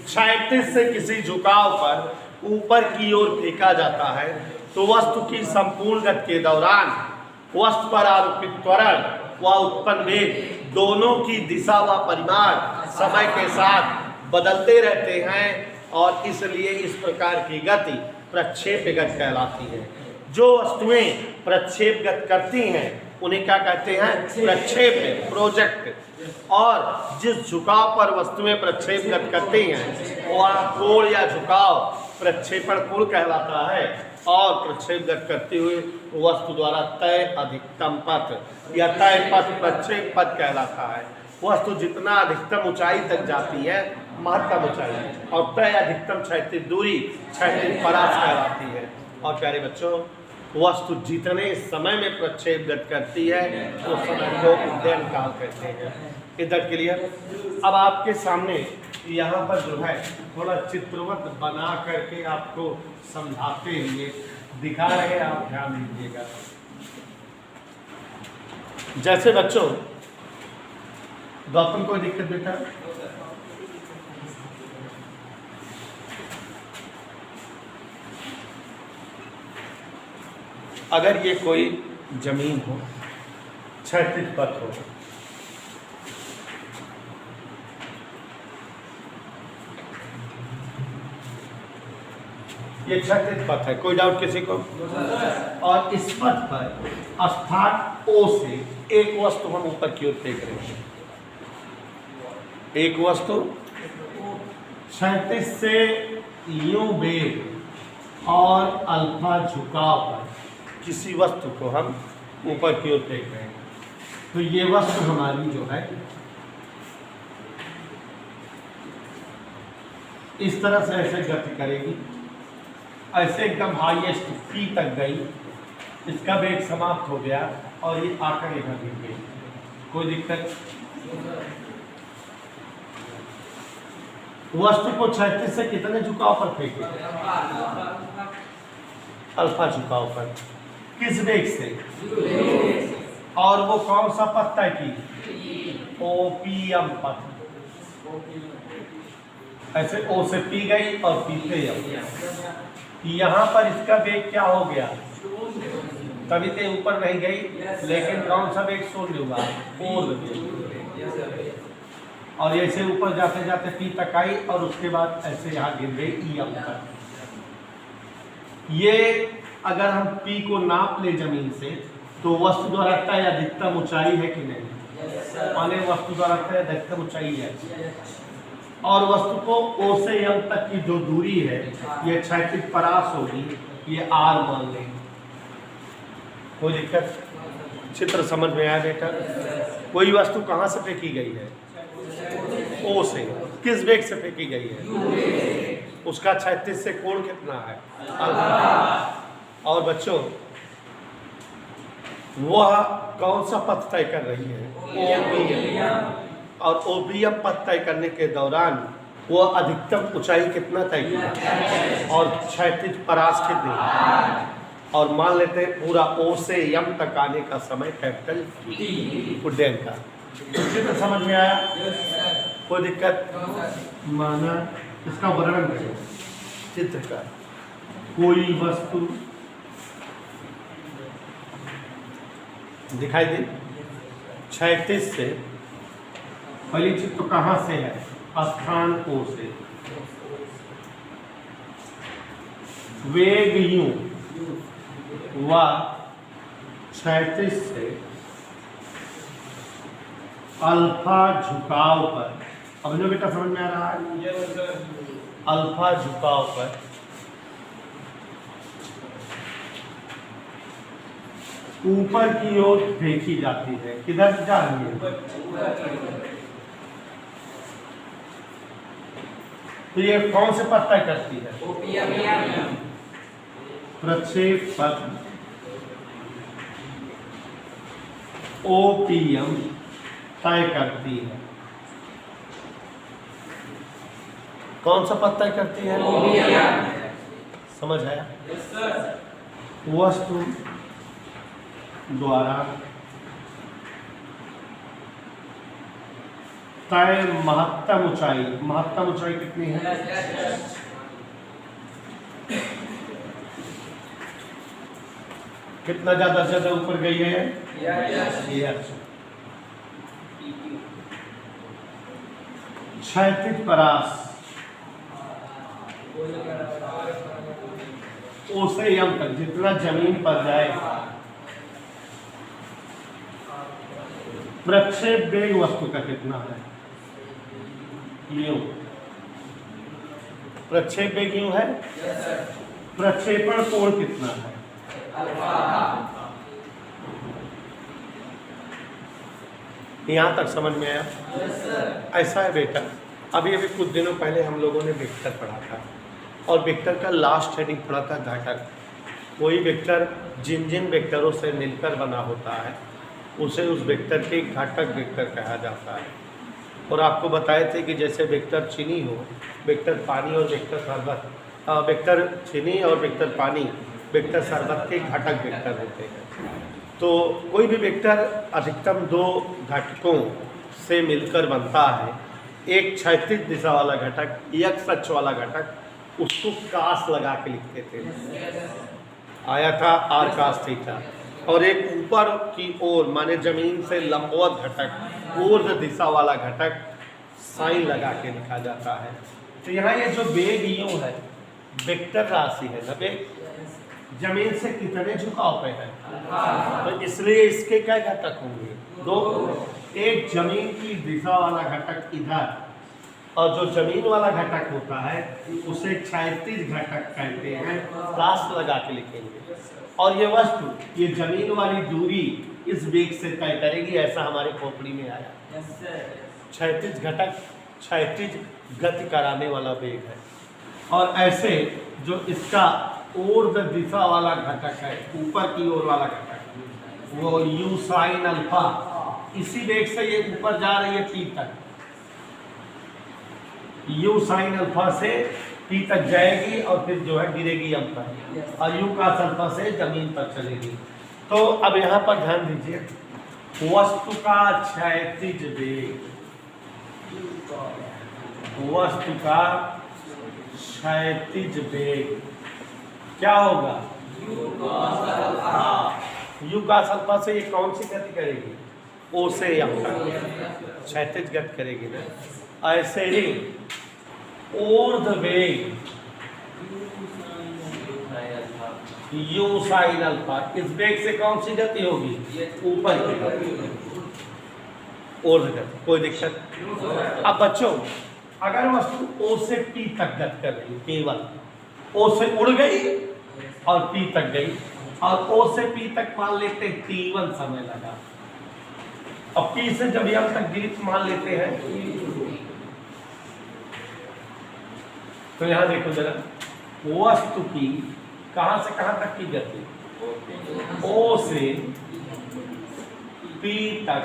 क्षैतिज से किसी झुकाव पर ऊपर की ओर फेंका जाता है तो वस्तु की संपूर्ण गति के दौरान वस्तु पर आरोपित त्वरण व उत्पन्न वेग दोनों की दिशा व परिमाण समय के साथ बदलते रहते हैं और इसलिए इस प्रकार की गति प्रक्षेप गति कहलाती है। जो वस्तुएं प्रक्षेप गति करती हैं उन्हें क्या कहते हैं? प्रक्षेप प्रोजेक्ट। और जिस झुकाव पर वस्तुएं प्रक्षेप गति करती हैं वह कोण या झुकाव प्रक्षेपण कोण कहलाता है। और प्रक्षेप गति करती हुई वस्तु द्वारा तय अधिकतम पथ या तय पथ प्रक्षेप पथ कहलाता है। वस्तु जितना अधिकतम ऊंचाई तक जाती है महत्तम ऊंचाई, और तय अधिकतम क्षैतिज दूरी क्षैतिज परास कहलाती है। और प्यारे बच्चों, वस्तु जितने समय में प्रक्षेप गति करती है उस समय को उड्डयन काल कहते हैं। इधर क्लियर? अब आपके सामने यहाँ पर जो है थोड़ा चित्रवत बना करके आपको समझाते हुए दिखा रहे हैं, आप ध्यान दीजिएगा। जैसे बच्चों, गौतम कोई दिक्कत बेटा? अगर ये कोई जमीन हो, क्षैतिज पथ हो, ये क्षैतिज पथ है, कोई डाउट किसी को? और इस पथ पर स्थान O से एक वस्तु हम ऊपर की ओर फेंक रहे हैं। एक वस्तु क्षैतिज से यूं वेग और अल्फा झुकाव पर किसी वस्तु को हम ऊपर की ओर फेंक रहे हैं। तो ये वस्तु हमारी जो है इस तरह से ऐसे गति करेगी, ऐसे एकदम हाईएस्ट पी तक गई, इसका वेग समाप्त हो गया और ये आकर यहाँ गिर गई। कोई दिक्कत? वस्तु को क्षैतिज से कितने झुकाव पर फेंके? अल्फा झुकाव पर। किस वेग से? और वो कौन सा पथ तय की? ओपीएम पथ, ऐसे ओ से पी गई और पी पे एम। यहाँ पर इसका वेग क्या हो गया, तभी तो ऊपर नहीं गई, लेकिन कौन सा वेग शून्य हुआ, ऊर्ध्व वेग। और ऐसे ऊपर जाते जाते पी तक आई और उसके बाद ऐसे यहाँ गिर गई ई एम तक। ये अगर हम पी को नाप ले जमीन से तो वस्तु द्वारा तय अधिकतम ऊंचाई है कि नहीं, माने वस्तु द्वारा तय अधिकतम ऊंचाई है। और वस्तु को ओ से एम तक की जो दूरी है ये क्षैतिज परास होगी, ये आर मान लेंगे। कोई दिक्कत, चित्र समझ में आया बेटा? कोई वस्तु कहाँ से फेंकी गई है, ओ से। किस वेग से फेंकी गई है, उसका क्षैतिज से कोण कितना है, अल्फा। और बच्चों वह कौन सा पथ तय कर रही है, ओपीएम। और ओपीएम पथ तय करने के दौरान वो अधिकतम ऊंचाई कितना तय किया और क्षैतिज परास कितनी, और मान लेते हैं पूरा ओ से एम तक आने का समय कैपिटल उड्डयन का। चित्र समझ में आया? कोई दिक्कत? माना इसका वर्णन करें चित्र का। कोई वस्तु दिखाई दे क्षैतिज से, पहली चित्र तो कहाँ से है, स्थान ओ से, वेग यू व क्षैतिज से अल्फा झुकाव पर। अब जो बेटा समझ में आ रहा है, अल्फा झुकाव पर ऊपर की ओर फेंकी जाती है। किधर जा रही है, तो ये कौन से पथ तय करती है, प्रक्षेप पथ ओपीएम तय करती है। कौन सा पथ तय करती है, समझ आया? वस्तु द्वारा तय महत्तम ऊंचाई, महत्तम ऊंचाई कितनी है, कितना ज्यादा से ज्यादा ऊपर गई है, क्षैतिज परास ओ से एम तक जितना जमीन पर जाए, प्रक्षेप वेग वस्तु का कितना है, यूं। प्रक्षेप वेग यूं है, प्रक्षेपण कोण कितना है, यहाँ तक समझ में आया? ऐसा है बेटा, अभी कुछ दिनों पहले हम लोगों ने वेक्टर पढ़ा था और वेक्टर का लास्ट हेडिंग पढ़ा था घटक। कोई वेक्टर जिन जिन वेक्टरों से मिलकर बना होता है उसे उस वेक्टर के घटक वेक्टर कहा जाता है। और आपको बताए थे कि जैसे वेक्टर चीनी हो, वेक्टर पानी और वेक्टर शरबत, वेक्टर चीनी और वेक्टर पानी वेक्टर शरबत के घटक वेक्टर होते हैं। तो कोई भी वेक्टर अधिकतम दो घटकों से मिलकर बनता है। एक क्षैतिज दिशा वाला घटक, एक सच वाला घटक, उसको कास लगा के लिखते थे, आया था आर कास थीटा। और एक ऊपर की ओर माने जमीन से लंबवत घटक, ऊर्ध्व दिशा वाला घटक साइन लगा के लिखा जाता है। तो यहाँ ये जो वेग यूं है वेक्टर राशि है ना, वेग जमीन से कितने झुकाव पे है, तो इसलिए इसके क्या घटक होंगे, दो। एक जमीन की दिशा वाला घटक इधर, और जो जमीन वाला घटक होता है उसे क्षैतिज घटक कहते हैं, कास लगा के लिखेंगे। और ये वस्तु ये जमीन वाली दूरी इस वेग से तय करेगी, ऐसा हमारे खोपड़ी में आया। क्षैतिज घटक क्षैतिज गति कराने वाला वेग है। और ऐसे जो इसका ऊर्ध्व दिशा वाला घटक है, ऊपर की ओर वाला घटक, वो यू साइन अल्फा, इसी वेग से ये ऊपर जा रही है पी तक, यू साइन अल्फा से पी तक जाएगी और फिर जो है गिरेगी एम पर, और यू का अल्फा से जमीन पर चलेगी। तो अब यहाँ पर ध्यान दीजिए, वस्तु का क्षैतिज वेग, वस्तु का क्षैतिज वेग क्या होगा? यू का अल्फा से ये कौन सी गति करेगी? ओ से यम तक क्षैतिज गति करेगी ना। ऐसे ही ऊर्ध्व वेग यू साइन अल्फा, इस वेग से कौन सी गति होगी? ऊपर की गति, ऊर्ध्व गति, कोई दिक्कत? अब बच्चों अगर वस्तु ओ से पी तक गति कर रही, केवल ओ से उड़ गई और पी तक गई, और ओ से पी तक मान लेते T1 समय लगा, और पी से जब यम तक गई मान लेते हैं। तो यहां देखो जरा, वस्तु की कहां से कहां तक की गति? ओ से पी तक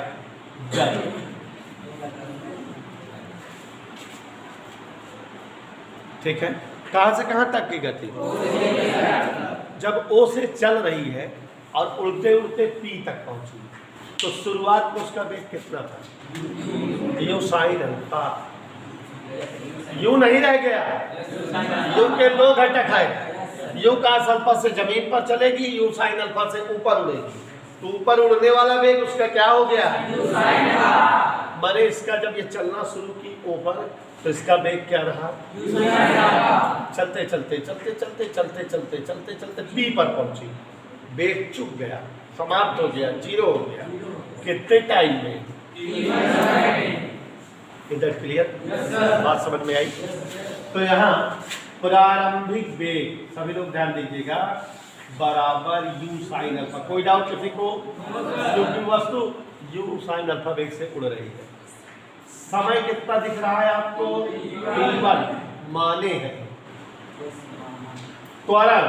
गति। ठीक है, कहां से कहां तक की गति? जब ओ से चल रही है और उड़ते उड़ते पी तक पहुंची, तो शुरुआत में उसका वेग कितना था? You sine alpha. यू नहीं रह गया, यू के दो घटक है। यू का अल्फा से जमीन पर चलेगी, यू साइन अल्फा से ऊपर उड़ेगी। तो ऊपर उड़ने वाला वेग उसका क्या हो गया? मैंने इसका जब ये चलना शुरू की ऊपर, तो इसका वेग क्या रहा? चलते चलते चलते चलते चलते चलते चलते चलते पी पर पहुंची, वेग चुक गया, समाप्त हो गया, जीरो हो गया। कितने टाइम में? इधर क्लियर? बात समझ में आई? तो यहाँ प्रारंभिक वेग, सभी लोग ध्यान दीजिएगा, बराबर यू साइन अल्फा। कोई डाउट किसी को? क्योंकि वस्तु यू साइन अल्फा वेग से उड़ रही है। समय कितना दिख रहा है आपको? T1 माने है। त्वरण,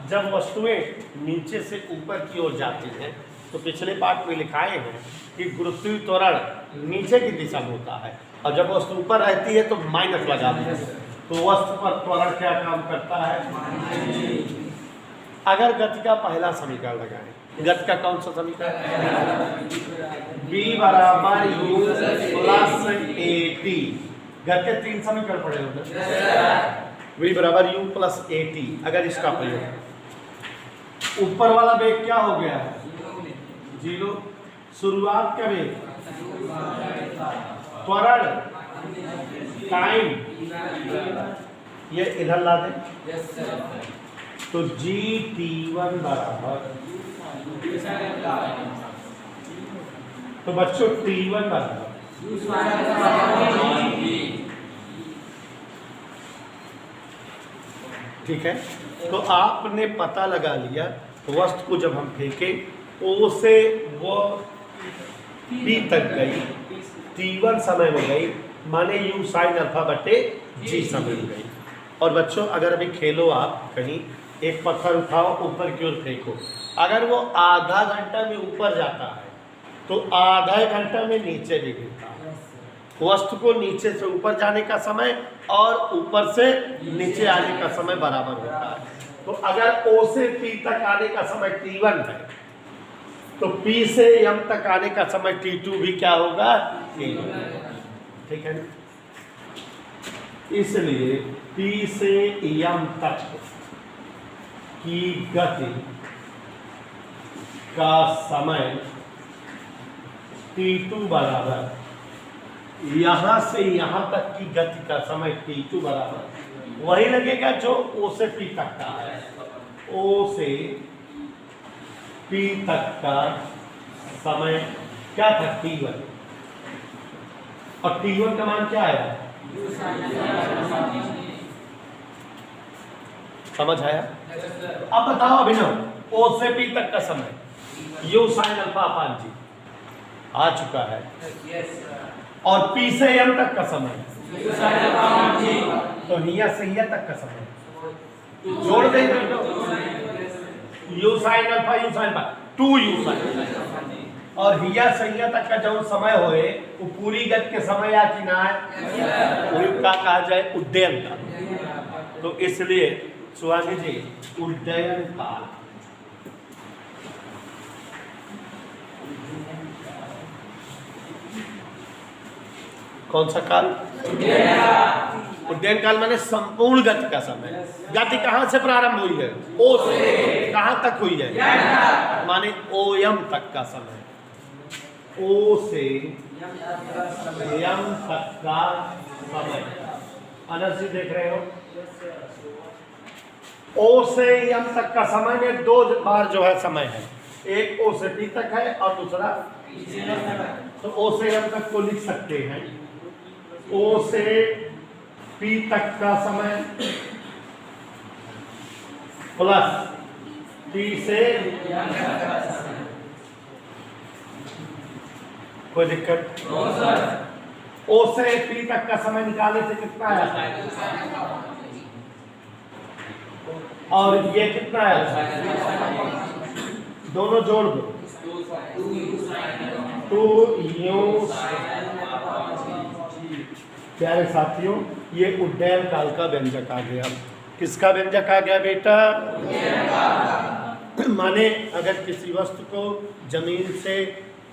जब वस्तुएं नीचे से ऊपर की ओर जाती हैं, तो पिछले पाठ में लिखाए हैं कि गुरुत्वीय त्वरण नीचे की दिशा में होता है, और जब वस्तु ऊपर रहती है तो माइनस लगा देते हैं। तो वस्तु पर त्वरण क्या काम करता है? अगर गति का पहला समीकरण लगाएं, गति का कौन सा समीकरण? b बराबर u प्लस at। गति के 3 समीकरण पड़े होंगे, v बराबर u प्लस at। अगर इसका प्रयोग, ऊपर वाला वेग क्या हो गया? 0। शुरुआत का वेग, त्वरण, टाइम, ये इधर ला दें, तो GT1 बराबर, तो बच्चों T1 बराबर ठीक है। तो आपने पता लगा लिया, वस्तु को जब हम फेंके ओ से वो पी तक गई, T1 समय में गई, माने यू साइन अल्फा बटे जी समय में गई। और बच्चों अगर अभी खेलो आप कहीं, एक पत्थर उठाओ ऊपर की ओर फेंको, अगर वो आधा घंटा में ऊपर जाता है तो आधा घंटा में नीचे भी गिरता है। वस्तु को नीचे से ऊपर जाने का समय और ऊपर से नीचे आने का समय बराबर होता है। तो अगर ओ से पी तक आने का समय T1 है, तो पी से यम तक आने का समय T2 भी क्या होगा? ठीक है ना? इसलिए पी से यम तक की गति का समय T2 बराबर यहां से यहां तक की गति का समय T2 बराबर वही लगेगा जो O से P तक का है। O से P तक का समय क्या था? T1। और T1 का मान क्या आया? समझ आया? अब बताओ अभिनव, O से P तक का समय यू साइन अल्फा अपान जी आ चुका है, और P से M तक का समय तो हिया से हिया तक का समय जोड़ देंगे, u sine alpha u sine alpha 2u sine, और हिया से हिया तक का जो समय होए वो पूरी गति के समय या कि ना है, उनका कहा जाए उड्डयन का। तो इसलिए सुहानी जी उड्डयन काल कौन सा काल? उड्डयन काल माने संपूर्ण गति का समय। गति कहाँ से प्रारंभ हुई है? ओ से। कहाँ तक हुई है? माने ओयम तक का समय। ओ से यम तक का समय। अनस जी देख रहे हो? ओ से यम तक का समय में दो बार जो है समय है, एक ओ से टी तक है और दूसरा, तो ओ से यम तक को लिख सकते हैं। ओ से पी तक का समय प्लस टी से, कोई दिक्कत? ओ से पी तक का समय निकालने से कितना है? और ये कितना है? दोनों जोड़ दो, 2u। प्यारे साथियों, ये उड्डयन काल का व्यंजक आ गया। किसका व्यंजक आ गया बेटा? माने अगर किसी वस्तु को जमीन से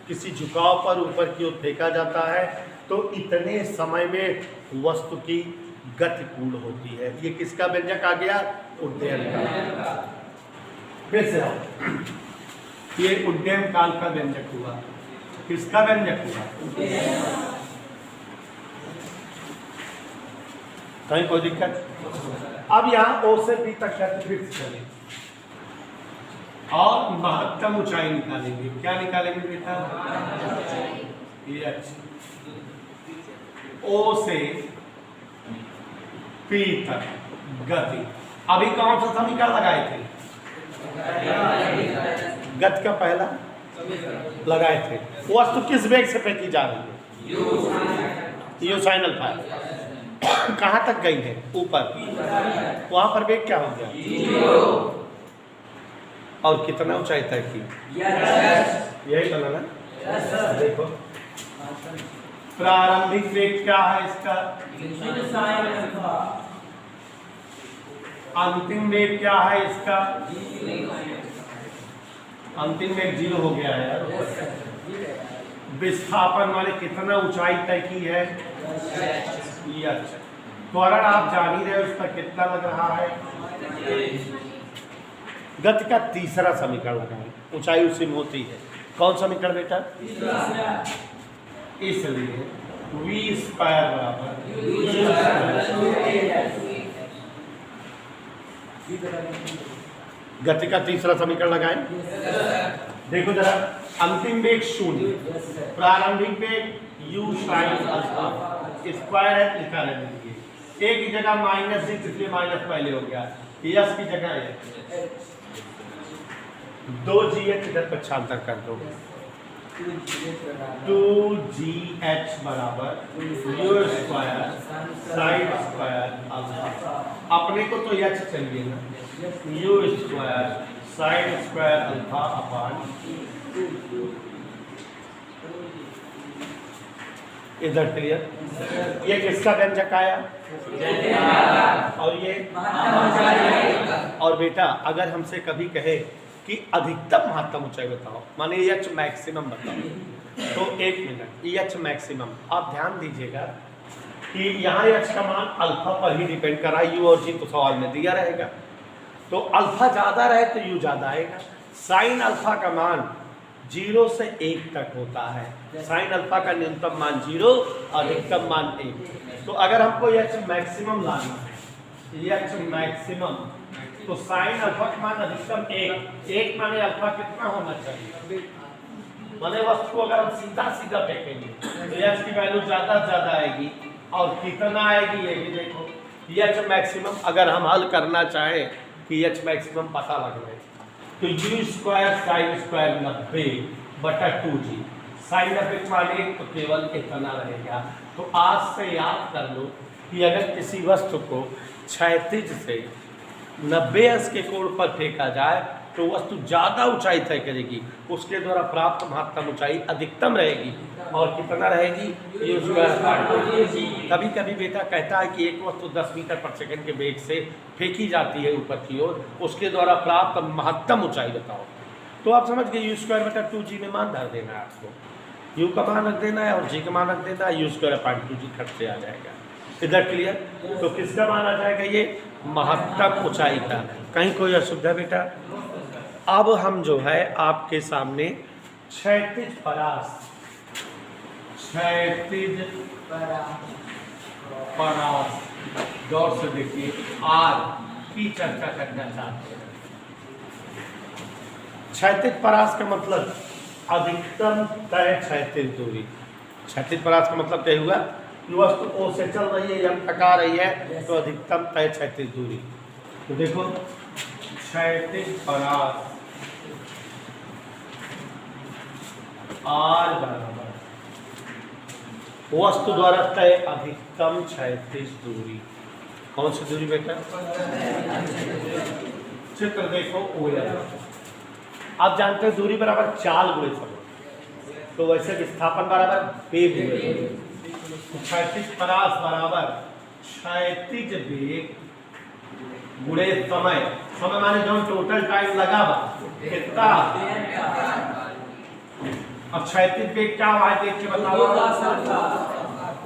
किसी झुकाव पर ऊपर की ओर फेंका जाता है तो इतने समय में वस्तु की गति पूर्ण होती है। ये किसका व्यंजक आ गया? उड्डयन काल। फिर से आओ, ये उड्डयन काल का व्यंजक हुआ। किसका व्यंजक हुआ? कहीं कोई दिक्कत? अब यहाँ ओ से बी तक गति फिक्स करें और महत्तम ऊंचाई निकालेंगे। क्या निकालेंगे बेटा? ओ से पी तक गति। अभी कौन सा समीकरण लगाए थे? गति का पहला लगाए थे। वस्तु किस वेग से फेंकी जा रही है? You sine alpha. कहाँ तक गई है? ऊपर। वहां पर वेग क्या हो गया? और कितना ऊंचाई तय की? यही बना ना? देखो प्रारंभिक वेग क्या है इसका? अंतिम वेग क्या है इसका? अंतिम वेग 0 हो गया है यार। विस्थापन वाले कितना ऊंचाई तय की है? त्वरण आप जान ही रहे, उसका कितना लग रहा है? गति का तीसरा समीकरण लगाएं, ऊंचाई उसी में होती है। कौन समीकरण बेटा? इसलिए v स्क्वायर बराबर गति का तीसरा समीकरण लगाएं। देखो जरा, अंतिम वेग 0, प्रारंभिक वेग u साइन अल्फा स्क्वायर है, लिखा रहने दीजिए। एक की जगह -6 इसलिए माइनस पहले हो गया, यस की जगह है 2gh इधर पक्षांतर कर दो। 2gh बराबर u square sine square alpha. अपने को तो h चाहिए ना, u square sine square alpha अपान इधर। क्लियर? ये किसका व्यंजक आया? और ये, और बेटा अगर हमसे कभी कहे कि अधिकतम महत्तम ऊंचाई बताओ, माने एच मैक्सिमम बताओ, तो 1 मिनट, एच मैक्सिमम आप ध्यान दीजिएगा कि यहाँ एच का मान अल्फा पर ही डिपेंड करा। यू और जी तो सवाल में दिया रहेगा, तो अल्फा ज़्यादा रहे तो यू ज़्यादा आएगा। साइन अल्फा का मान 0 से 1 तक होता है। साइन अल्फा का न्यूनतम मान 0, अधिकतम मान 1। तो अगर हमको एच मैक्सिमम लाना है, एच मैक्सिमम, तो साइन अल्फा का मान अधिकतम 1 माने अल्फा कितना होना चाहिए? माने वस्तु को अगर हम सीधा सीधा फेंकेंगे तो एच की वैल्यू ज़्यादा से ज़्यादा आएगी। और कितना आएगी ये भी देखो। एच मैक्सिमम अगर हम हल करना चाहें कि एच मैक्सिमम पता लग रहा है तो u square sine square 90/2g। Sine 90 माने तो केवल इतना रहेगा। तो आज से याद कर लो कि अगर किसी वस्तु को क्षैतिज से 90 अंश के कोण पर फेंका जाए तो वस्तु ज़्यादा ऊंचाई तय करेगी, उसके द्वारा प्राप्त महत्तम ऊंचाई अधिकतम रहेगी। और कितना रहेगी? You square. कभी कभी बेटा कहता है कि एक वस्तु 10 मीटर पर सेकंड के वेग से फेंकी जाती है ऊपर की ओर, उसके द्वारा प्राप्त महत्तम ऊंचाई बताओ। तो आप समझ गए, यू स्क्वायर बटा 2g में मान धर देना है आपको। यू का मान रख देना है और जी का मान रख देना है, यू स्क्वायर अपॉन 2g खट से आ जाएगा। इधर क्लियर? तो किसका मान आ जाएगा? ये महत्तम ऊंचाई का। कहीं कोई असुविधा बेटा? अब हम जो है आपके सामने क्षैतिज परास गौर से देखिए आर की चर्चा करना चाहते हैं। क्षैतिज परास का मतलब अधिकतम तय क्षैतिज दूरी। क्षैतिज परास का मतलब क्या हुआ? वस्तु ओ से चल रही है, एम टका रही है, तो अधिकतम तय क्षैतिज दूरी। तो देखो क्षैतिज परास आर बराबर वस्तु द्वारा तय अधिकतम क्षैतिज दूरी। कौन सी दूरी बेटा? चित्र देखो OL। आप जानते हैं दूरी बराबर चाल गुणे समय, तो वैसे विस्थापन बराबर वेग गुणे। क्षैतिज परास बराबर क्षैतिज वेग गुणे समय। समय माने जो टोटल टाइम लगा कितना। अब क्षैतिज वेग क्या हुआ है देख के बताओ।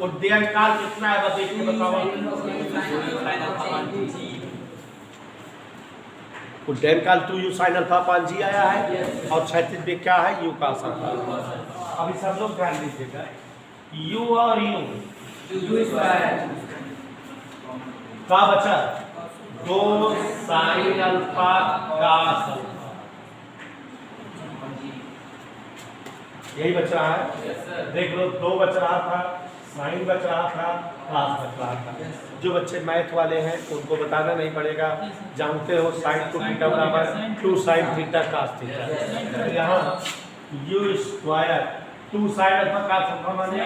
उड्डयन काल कितना है बस देख के बताओ। उड्डयन काल 2u sin अल्फा अपान g आया है और क्षैतिज वेग क्या है? u का अल्फा। अभी सब लोग ध्यान दीजिएगा, u और u का बचा 2 sin अल्फा cos अल्फा, यही बच रहा है। देख लो 2 बच रहा था, साइन बच रहा था, cos बच रहा था। जो बच्चे मैथ वाले हैं उनको बताना नहीं पड़ेगा, जानते हो साइन टू थीटा बराबर 2 sin थीटा cos थीटा। यहाँ u square 2 sin alpha cos alpha माने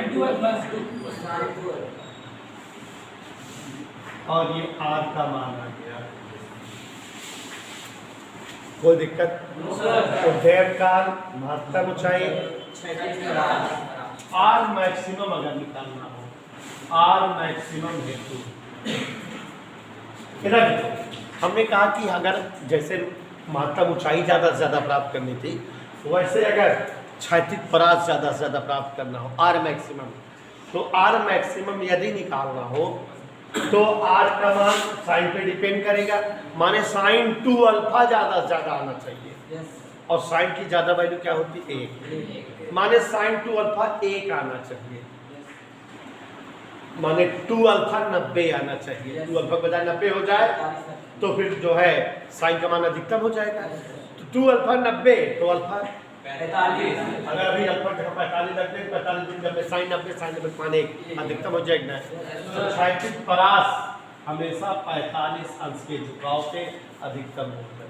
और ये r का मान आ गया। कोई दिक्कत? तो डेढ़ काल महत्तम ऊंचाई आर मैक्सिमम अगर निकालना हो, आर मैक्सिमम हेतु इधर हमने कहा कि अगर जैसे महत्तम ऊंचाई ज़्यादा से ज़्यादा प्राप्त करनी थी, वैसे अगर क्षैतिज परास ज़्यादा से ज़्यादा प्राप्त करना हो आर मैक्सिमम, तो आर मैक्सिमम यदि निकालना हो तो आर का मान साइन पे डिपेंड करेगा। माने साइन 2 अल्फा ज़्यादा से ज़्यादा आना चाहिए और साइन की ज़्यादा वैल्यू क्या होती है? 1। माने साइन 2 अल्फा 1 आना चाहिए, माने 2 अल्फा 90 आना चाहिए। 2 अल्फा बजाय 90 हो जाए तो फिर जो है साइन का मान अधिकतम हो जाएगा। तो 2 अल्फा 90 तो अल्फा 45। अगर अभी अल्फा 45 रख दें, 45 90 साइन 90 मान 1 अधिकतम हो जाएगा। तो क्षैतिज परास हमेशा 45 अंश के झुकाव से अधिकतम होता है।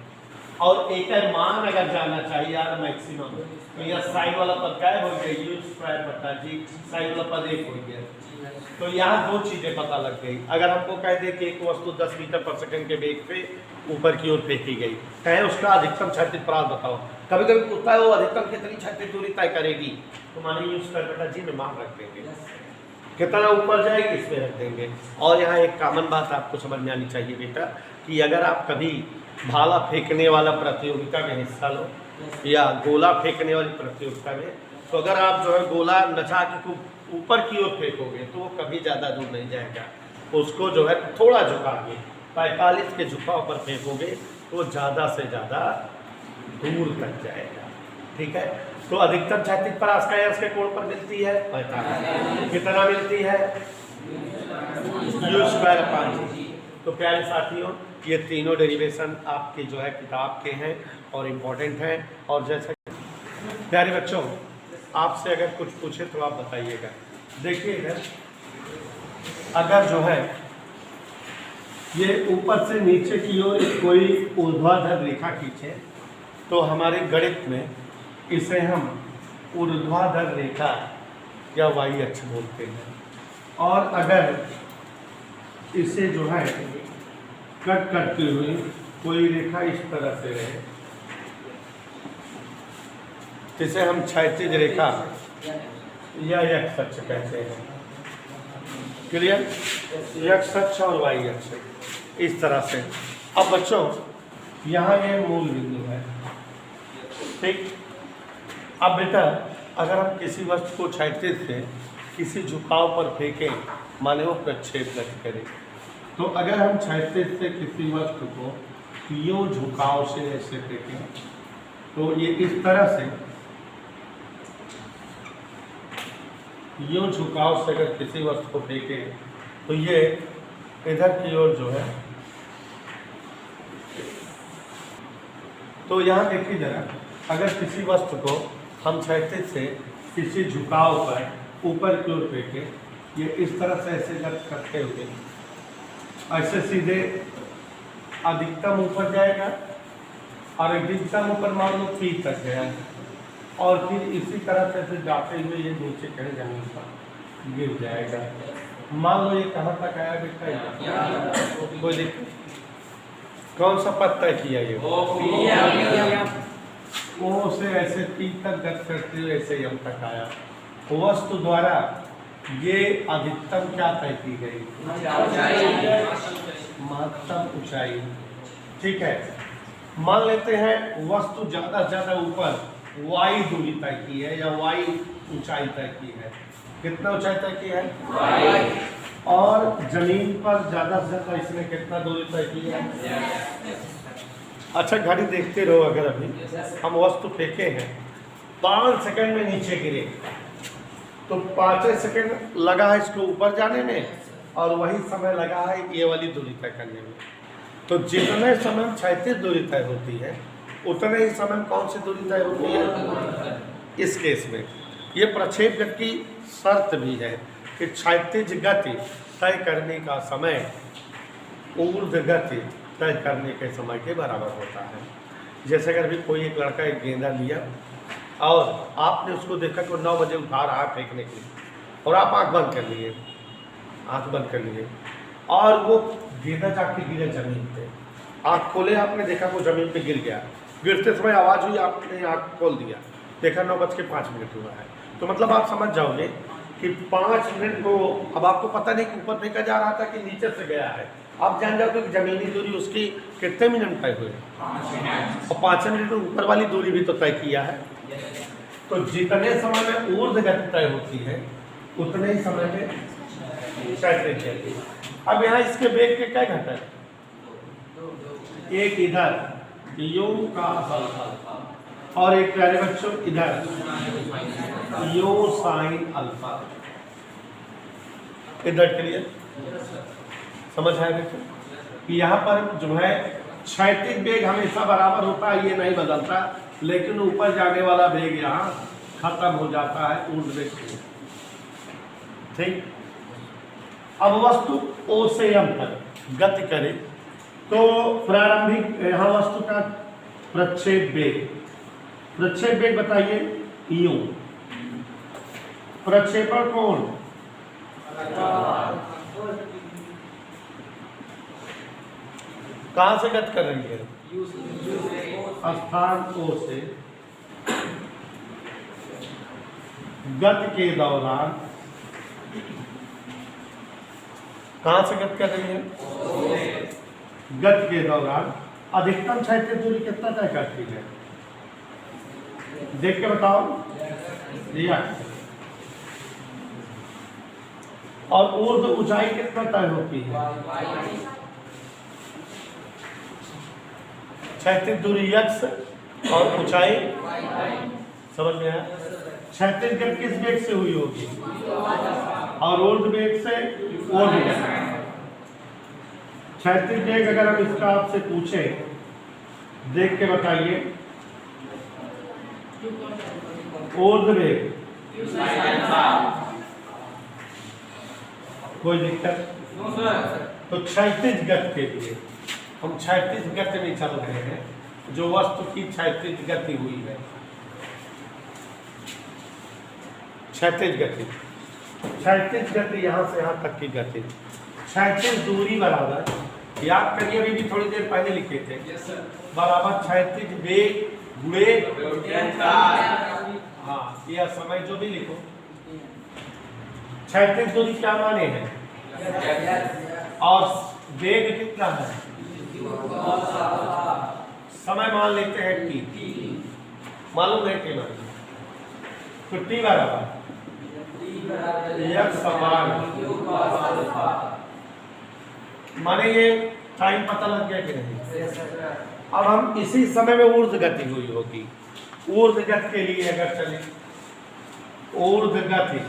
और एक मान अगर जाना चाहिए यार मैक्सिमम, तो यह साइन वाला पद क्या हो गया? u स्क्वायर बटा g, साइन वाला पद 1 हो गया। तो यहाँ 2 चीजें पता लग गई। अगर हमको कह दे कि एक वस्तु 10 मीटर पर सेकंड के वेग पे ऊपर की ओर फेंकी गई, कहे उसका अधिकतम क्षैतिज परास बताओ। कभी कभी पूछता है वो अधिकतम कितनी क्षैतिज दूरी तय करेगी, तो मानिए u स्क्वायर बटा g में मान रख देंगे, कितना ऊपर जाएगी इसमें रख देंगे। और यहाँ एक कॉमन बात आपको समझ में आनी चाहिए बेटा, कि अगर आप कभी भाला फेंकने वाला प्रतियोगिता में हिस्सा लो या गोला फेंकने वाली प्रतियोगिता में, तो अगर आप जो है गोला नचा के खूब ऊपर की ओर फेंकोगे तो वो कभी ज़्यादा दूर नहीं जाएगा। उसको जो है थोड़ा झुका के 45 के झुकाव पर फेंकोगे तो ज़्यादा से ज़्यादा दूर तक जाएगा। ठीक है, तो अधिकतम क्षैतिज परास का के कोण पर मिलती है 45। कितना मिलती है? u square upon g। तो प्यारे साथियों, ये तीनों डेरिवेशन आपके जो है किताब के हैं और इम्पोर्टेंट हैं। और जैसा प्यारे बच्चों, आपसे अगर कुछ पूछे तो आप बताइएगा। देखिए इधर अगर जो है ये ऊपर से नीचे की ओर कोई ऊर्ध्वाधर रेखा खींचे तो हमारे गणित में इसे हम ऊर्ध्वाधर रेखा या वाई अक्ष बोलते हैं। और अगर इसे जो है कट करते हुए कोई रेखा इस तरह से रहे, जिसे हम क्षैतिज रेखा या एक्स अक्ष कहते हैं। क्लियर? एक्स अक्ष और वाई अक्ष इस तरह से। अब बच्चों यहाँ ये मूल बिंदु है, ठीक। अब बेटा अगर हम किसी वस्तु को क्षैतिज से किसी झुकाव पर फेंकें, माने वो प्रक्षेप गति करें, तो अगर हम क्षैतिज से किसी वस्तु को यूं झुकाव से ऐसे फेंकें, तो ये इस तरह से यूं झुकाव से अगर किसी वस्तु को फेंकें, तो ये इधर की ओर जो है, तो यहाँ देखिए जरा, अगर किसी वस्तु को हम क्षैतिज से किसी झुकाव पर ऊपर की ओर फेंकें, ये इस तरह से ऐसे करते हुए ऐसे सीधे अधिकतम ऊपर जाएगा और अधिकतम ऊपर मान लो P तक गया, और फिर इसी तरह से जाते हुए ये नीचे कहीं जमीन पर गिर जाएगा। मान लो ये कहाँ तक आया बेटा, कोई दिक्कत, कौन सा पद तय किया ये, ओ से ऐसे P तक गत करते हुए ऐसे यम तक आया। वस्तु द्वारा ये अधिकतम क्या तय की गई, महत्तम ऊंचाई। ठीक है, मान लेते हैं वस्तु ज़्यादा से ज़्यादा ऊपर y दूरी तय की है या y ऊंचाई तय की है। कितना ऊंचाई तय की है y, और जमीन पर ज़्यादा से ज़्यादा इसने कितना दूरी तय की है। अच्छा घड़ी देखते रहो, अगर अभी हम वस्तु फेंके हैं 5 सेकंड में नीचे गिरे, तो 5 सेकंड लगा है इसको ऊपर जाने में, और वही समय लगा है ये वाली दूरी तय करने में। तो जितने समय क्षैतिज दूरी तय होती है, उतने ही समय कौन सी दूरी तय होती है। इस केस में ये प्रक्षेप गति की शर्त भी है कि क्षैतिज गति तय करने का समय ऊर्ध्व गति तय करने के समय के बराबर होता है। जैसे अगर भी कोई एक लड़का एक गेंदा लिया और आपने उसको देखा कि वो 9 बजे उठा रहा है फेंकने के लिए, और आप आँख बंद कर लिए, और वो गेंदा जाके गिरा जमीन पे, आँख खोले, आपने देखा वो जमीन पे गिर गया, गिरते समय आवाज़ हुई, आपने आँख खोल दिया, देखा 9:05 हुआ है, तो मतलब आप समझ जाओगे कि 5 मिनट को, अब आपको पता नहीं कि ऊपर फेंका जा रहा था कि नीचे से गया है, आप जान जाओगे कि जमीनी दूरी उसकी कितने मिनट तय हुए, और 5 मिनट में ऊपर वाली दूरी भी तो तय किया है। तो जितने समय में ऊर्ध्व गति तय होती है, उतने ही समय में क्षैतिज गति। अब यहाँ इसके वेग के क्या घटक, एक इधर यू का अल्फा, और एक प्यारे बच्चों इधर यू साइन अल्फा। इधर के लिए समझ आया बच्चों कि यहाँ पर जो है क्षैतिज वेग हमेशा बराबर होता है, ये नहीं बदलता, लेकिन ऊपर जाने वाला वेग यहाँ खत्म हो जाता है ऊर्ध्व वेग से। ठीक, अब वस्तु O से M तक गति करे, तो प्रारंभिक यहाँ वस्तु का प्रक्षेप वेग बताइए U, प्रक्षेपण कोण कहाँ से गति कर रही है, स्थान O से गति के दौरान कहाँ से गति कर रही है, गति के दौरान अधिकतम क्षैतिज दूरी कितना तय करती है, देख के बताओ दिया, और ऊर्ध्व ऊंचाई कितना तय होती है, क्षैतिज दूरी x और ऊंचाई, समझ में आया। क्षैतिज गति किस वेग से हुई होगी, और ऊर्ध्व वेग से ऊर्ध्व वेग। क्षैतिज वेग अगर हम इसका आपसे पूछे, देख के बताइए, ऊर्ध्व वेग कोई दिक्कत, तो क्षैतिज गति के लिए हम क्षैतिज गति में चल रहे हैं, जो वस्तु की क्षैतिज गति हुई है, क्षैतिज गति यहाँ से यहाँ तक की गति, क्षैतिज दूरी बराबर, याद करिए अभी भी थोड़ी देर पहले लिखे थे, बराबर क्षैतिज वेग गुणे, हाँ यह समय जो भी लिखो, क्षैतिज दूरी क्या माने हैं, और वेग कितना है, समय मान लेते हैं t, मालूम है कि नहीं, तो टी बराबर यक्स अपान, माने ये टाइम पता लग गया कि नहीं। अब हम इसी समय में ऊर्ध्व गति हुई होगी। ऊर्ध्व गति के लिए अगर चले, ऊर्ध्व गति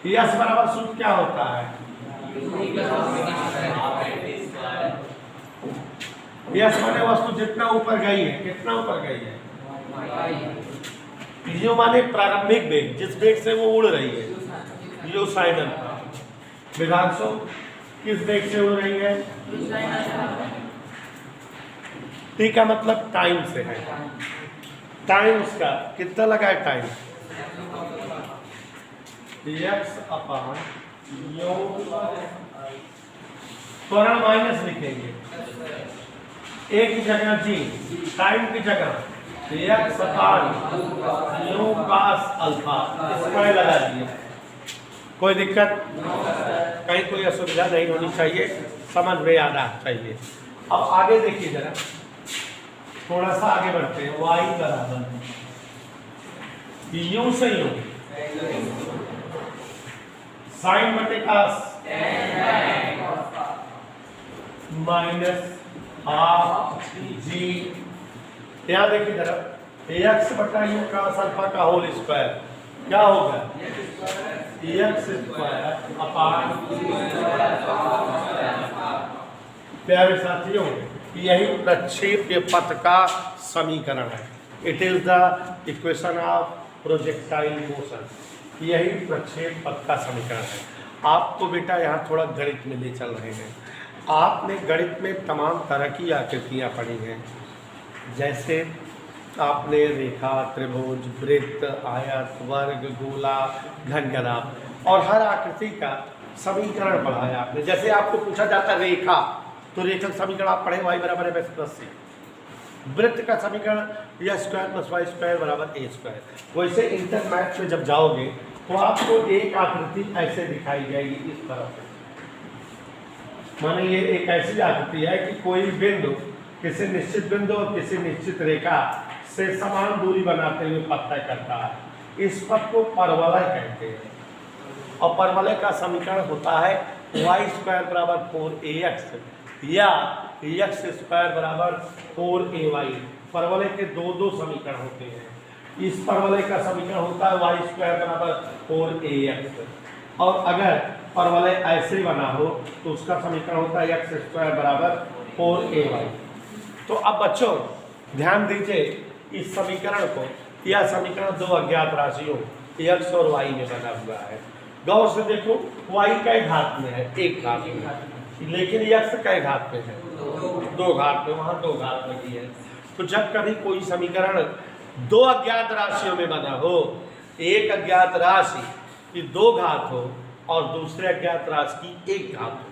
यस बराबर सूत्र क्या होता है? यस माने वस्तु जितना ऊपर गई है, कितना ऊपर गई है? यू माने प्रारंभिक वेग, जिस वेग से वो उड़ रही है, यू साइन अल्फा। विधांशो किस वेग से उड़ रही है? टी का मतलब टाइम से है। टाइम उसका कितना लगा है? टाइम एक्स अपान यू, त्वरण माइनस लिखेंगे, ए की जगह जी, टाइम की जगह x upon u cos alpha, square लगा दिए। कोई दिक्कत? कहीं कोई असुविधा नहीं होनी चाहिए, समझ में आना चाहिए। अब आगे देखिए जरा, थोड़ा सा आगे बढ़ते हैं। वाई बराबर यू से यू साइन बटे कास माइनस हाफ जी। यहाँ देखिए जरा, एक्स बटा यू कास अल्फा का होल स्क्वायर क्या होगा? एक्स स्क्वायर अपान। प्यारे साथियों, यही प्रक्षेप्य पथ का समीकरण है। It is the equation of projectile motion. यही प्रक्षेप पथ का समीकरण है। आप तो बेटा यहाँ थोड़ा गणित में ले चल रहे हैं। आपने गणित में तमाम तरह की आकृतियाँ पढ़ी हैं, जैसे आपने रेखा, त्रिभुज, वृत्त, आयत, वर्ग, गोला, घनगरा, और हर आकृति का समीकरण पढ़ा है आपने। जैसे आपको पूछा जाता रेखा, तो रेखा का समीकरण आप पढ़े y बराबर है प्लस सी। वृत्त का समीकरण या स्क्वायर प्लस वाई स्क्वायर बराबर ए स्क्वायर। वैसे इंटर मैथ में जब जाओगे तो आपको एक आकृति ऐसे दिखाई जाएगी इस तरह से। माने ये एक ऐसी आकृति है कि कोई बिंदु किसी निश्चित बिंदु और किसी निश्चित रेखा से समान दूरी बनाते हुए पथ तय करता है। इस पथ को परवलय कहते हैं, और परवलय का समीकरण होता है वाई स्क्वायर बराबर 4ax या एक्स स्क्वायर बराबर 4ay। परवलय के दो समीकरण होते हैं। इस परवलय का समीकरण होता है वाई स्क्वायर बराबर 4ax, और अगर परवलय ऐसे बना हो तो उसका समीकरण होता है एक्स स्क्वायर बराबर 4ay। तो अब बच्चों ध्यान दीजिए, इस समीकरण को, यह समीकरण दो अज्ञात राशियों x और y में बना हुआ है। गौर से देखो, y कई घात में है? एक घात में, लेकिन x कई घात में है? दो घात में। वहाँ दो घात लगी है। तो जब कभी कोई समीकरण दो अज्ञात राशियों में बना हो, एक अज्ञात राशि की दो घात हो और दूसरे अज्ञात राशि की एक घात हो,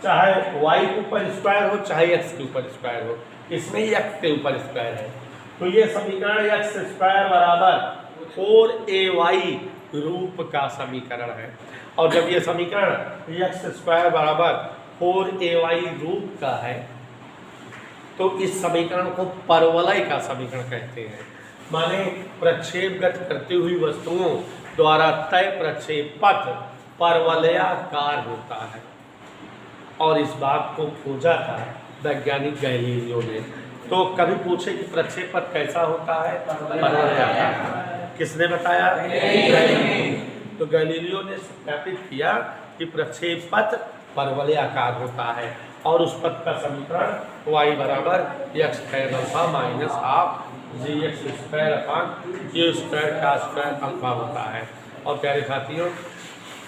चाहे y के ऊपर स्क्वायर हो चाहे x के ऊपर स्क्वायर हो, इसमें x के ऊपर स्क्वायर है, तो ये समीकरण एक्स स्क्वायर बराबर 4ay रूप का समीकरण है। और जब ये समीकरण एक्स स्क्वायर बराबर 4ay रूप का है तो इस समीकरण को परवलय का समीकरण कहते हैं। माने प्रक्षेपगत करती हुई वस्तुओं द्वारा तय प्रक्षेप पथ परवलयाकार होता है, और इस बात को खोजा था वैज्ञानिक गैलीलियो ने। तो कभी पूछे कि प्रक्षेप पथ कैसा होता है? परवलयाकार। किसने बताया? तो गैलीलियो ने सत्यापित किया कि प्रक्षेप पथ परवलयाकार होता है, और उस पथ का समीकरण y बराबर x square alpha minus half g x square upon q square का स्क्वायर अल्फा होता है। और प्यारे साथियों,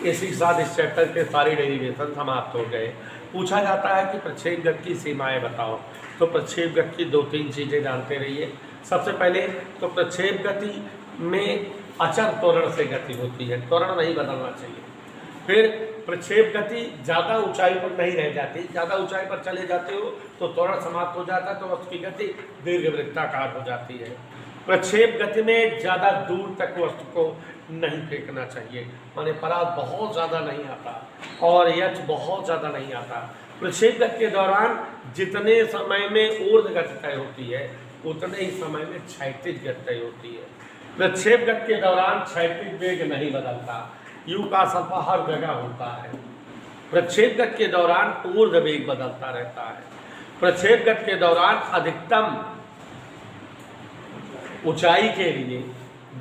इसी के साथ इस चैप्टर के सारे डेरिवेशन समाप्त हो गए। पूछा जाता है कि प्रक्षेप गति की सीमाएं बताओ, तो प्रक्षेप गति की दो तीन चीज़ें जानते रहिए। सबसे पहले तो प्रक्षेप गति में अचर त्वरण से गति होती है, त्वरण नहीं बदलना चाहिए। फिर प्रक्षेप गति ज़्यादा ऊंचाई पर नहीं रह जाती, ज़्यादा ऊंचाई पर चले जाते हो तो त्वरण समाप्त हो जाता है, तो वस्तु की गति दीर्घवृत्ताकार हो जाती है। प्रक्षेप गति में ज़्यादा दूर तक वस्तु को नहीं फेंकना चाहिए, माने पराग बहुत ज़्यादा नहीं आता और यक्ष बहुत ज़्यादा नहीं आता। प्रक्षेप गति के दौरान जितने समय में ऊर्ध्व गति तय होती है उतने ही समय में क्षैतिज गति होती है। प्रक्षेप गति के दौरान क्षैतिज वेग नहीं बदलता, यू का सल्फा हर जगह होता है। प्रक्षेप गति के दौरान ऊर्ध्व वेग बदलता रहता है। प्रक्षेप गति के दौरान अधिकतम ऊंचाई के लिए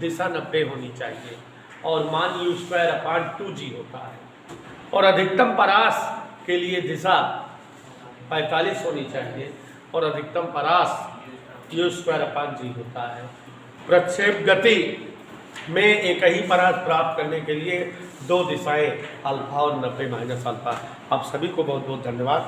दिशा 90 होनी चाहिए और मान u²/2g होता है, और अधिकतम परास के लिए दिशा 45 होनी चाहिए और अधिकतम परास u²/g होता है। प्रक्षेप गति में एक ही परास प्राप्त करने के लिए 2 दिशाएं अल्फा और 90 - अल्फा। आप सभी को बहुत बहुत धन्यवाद।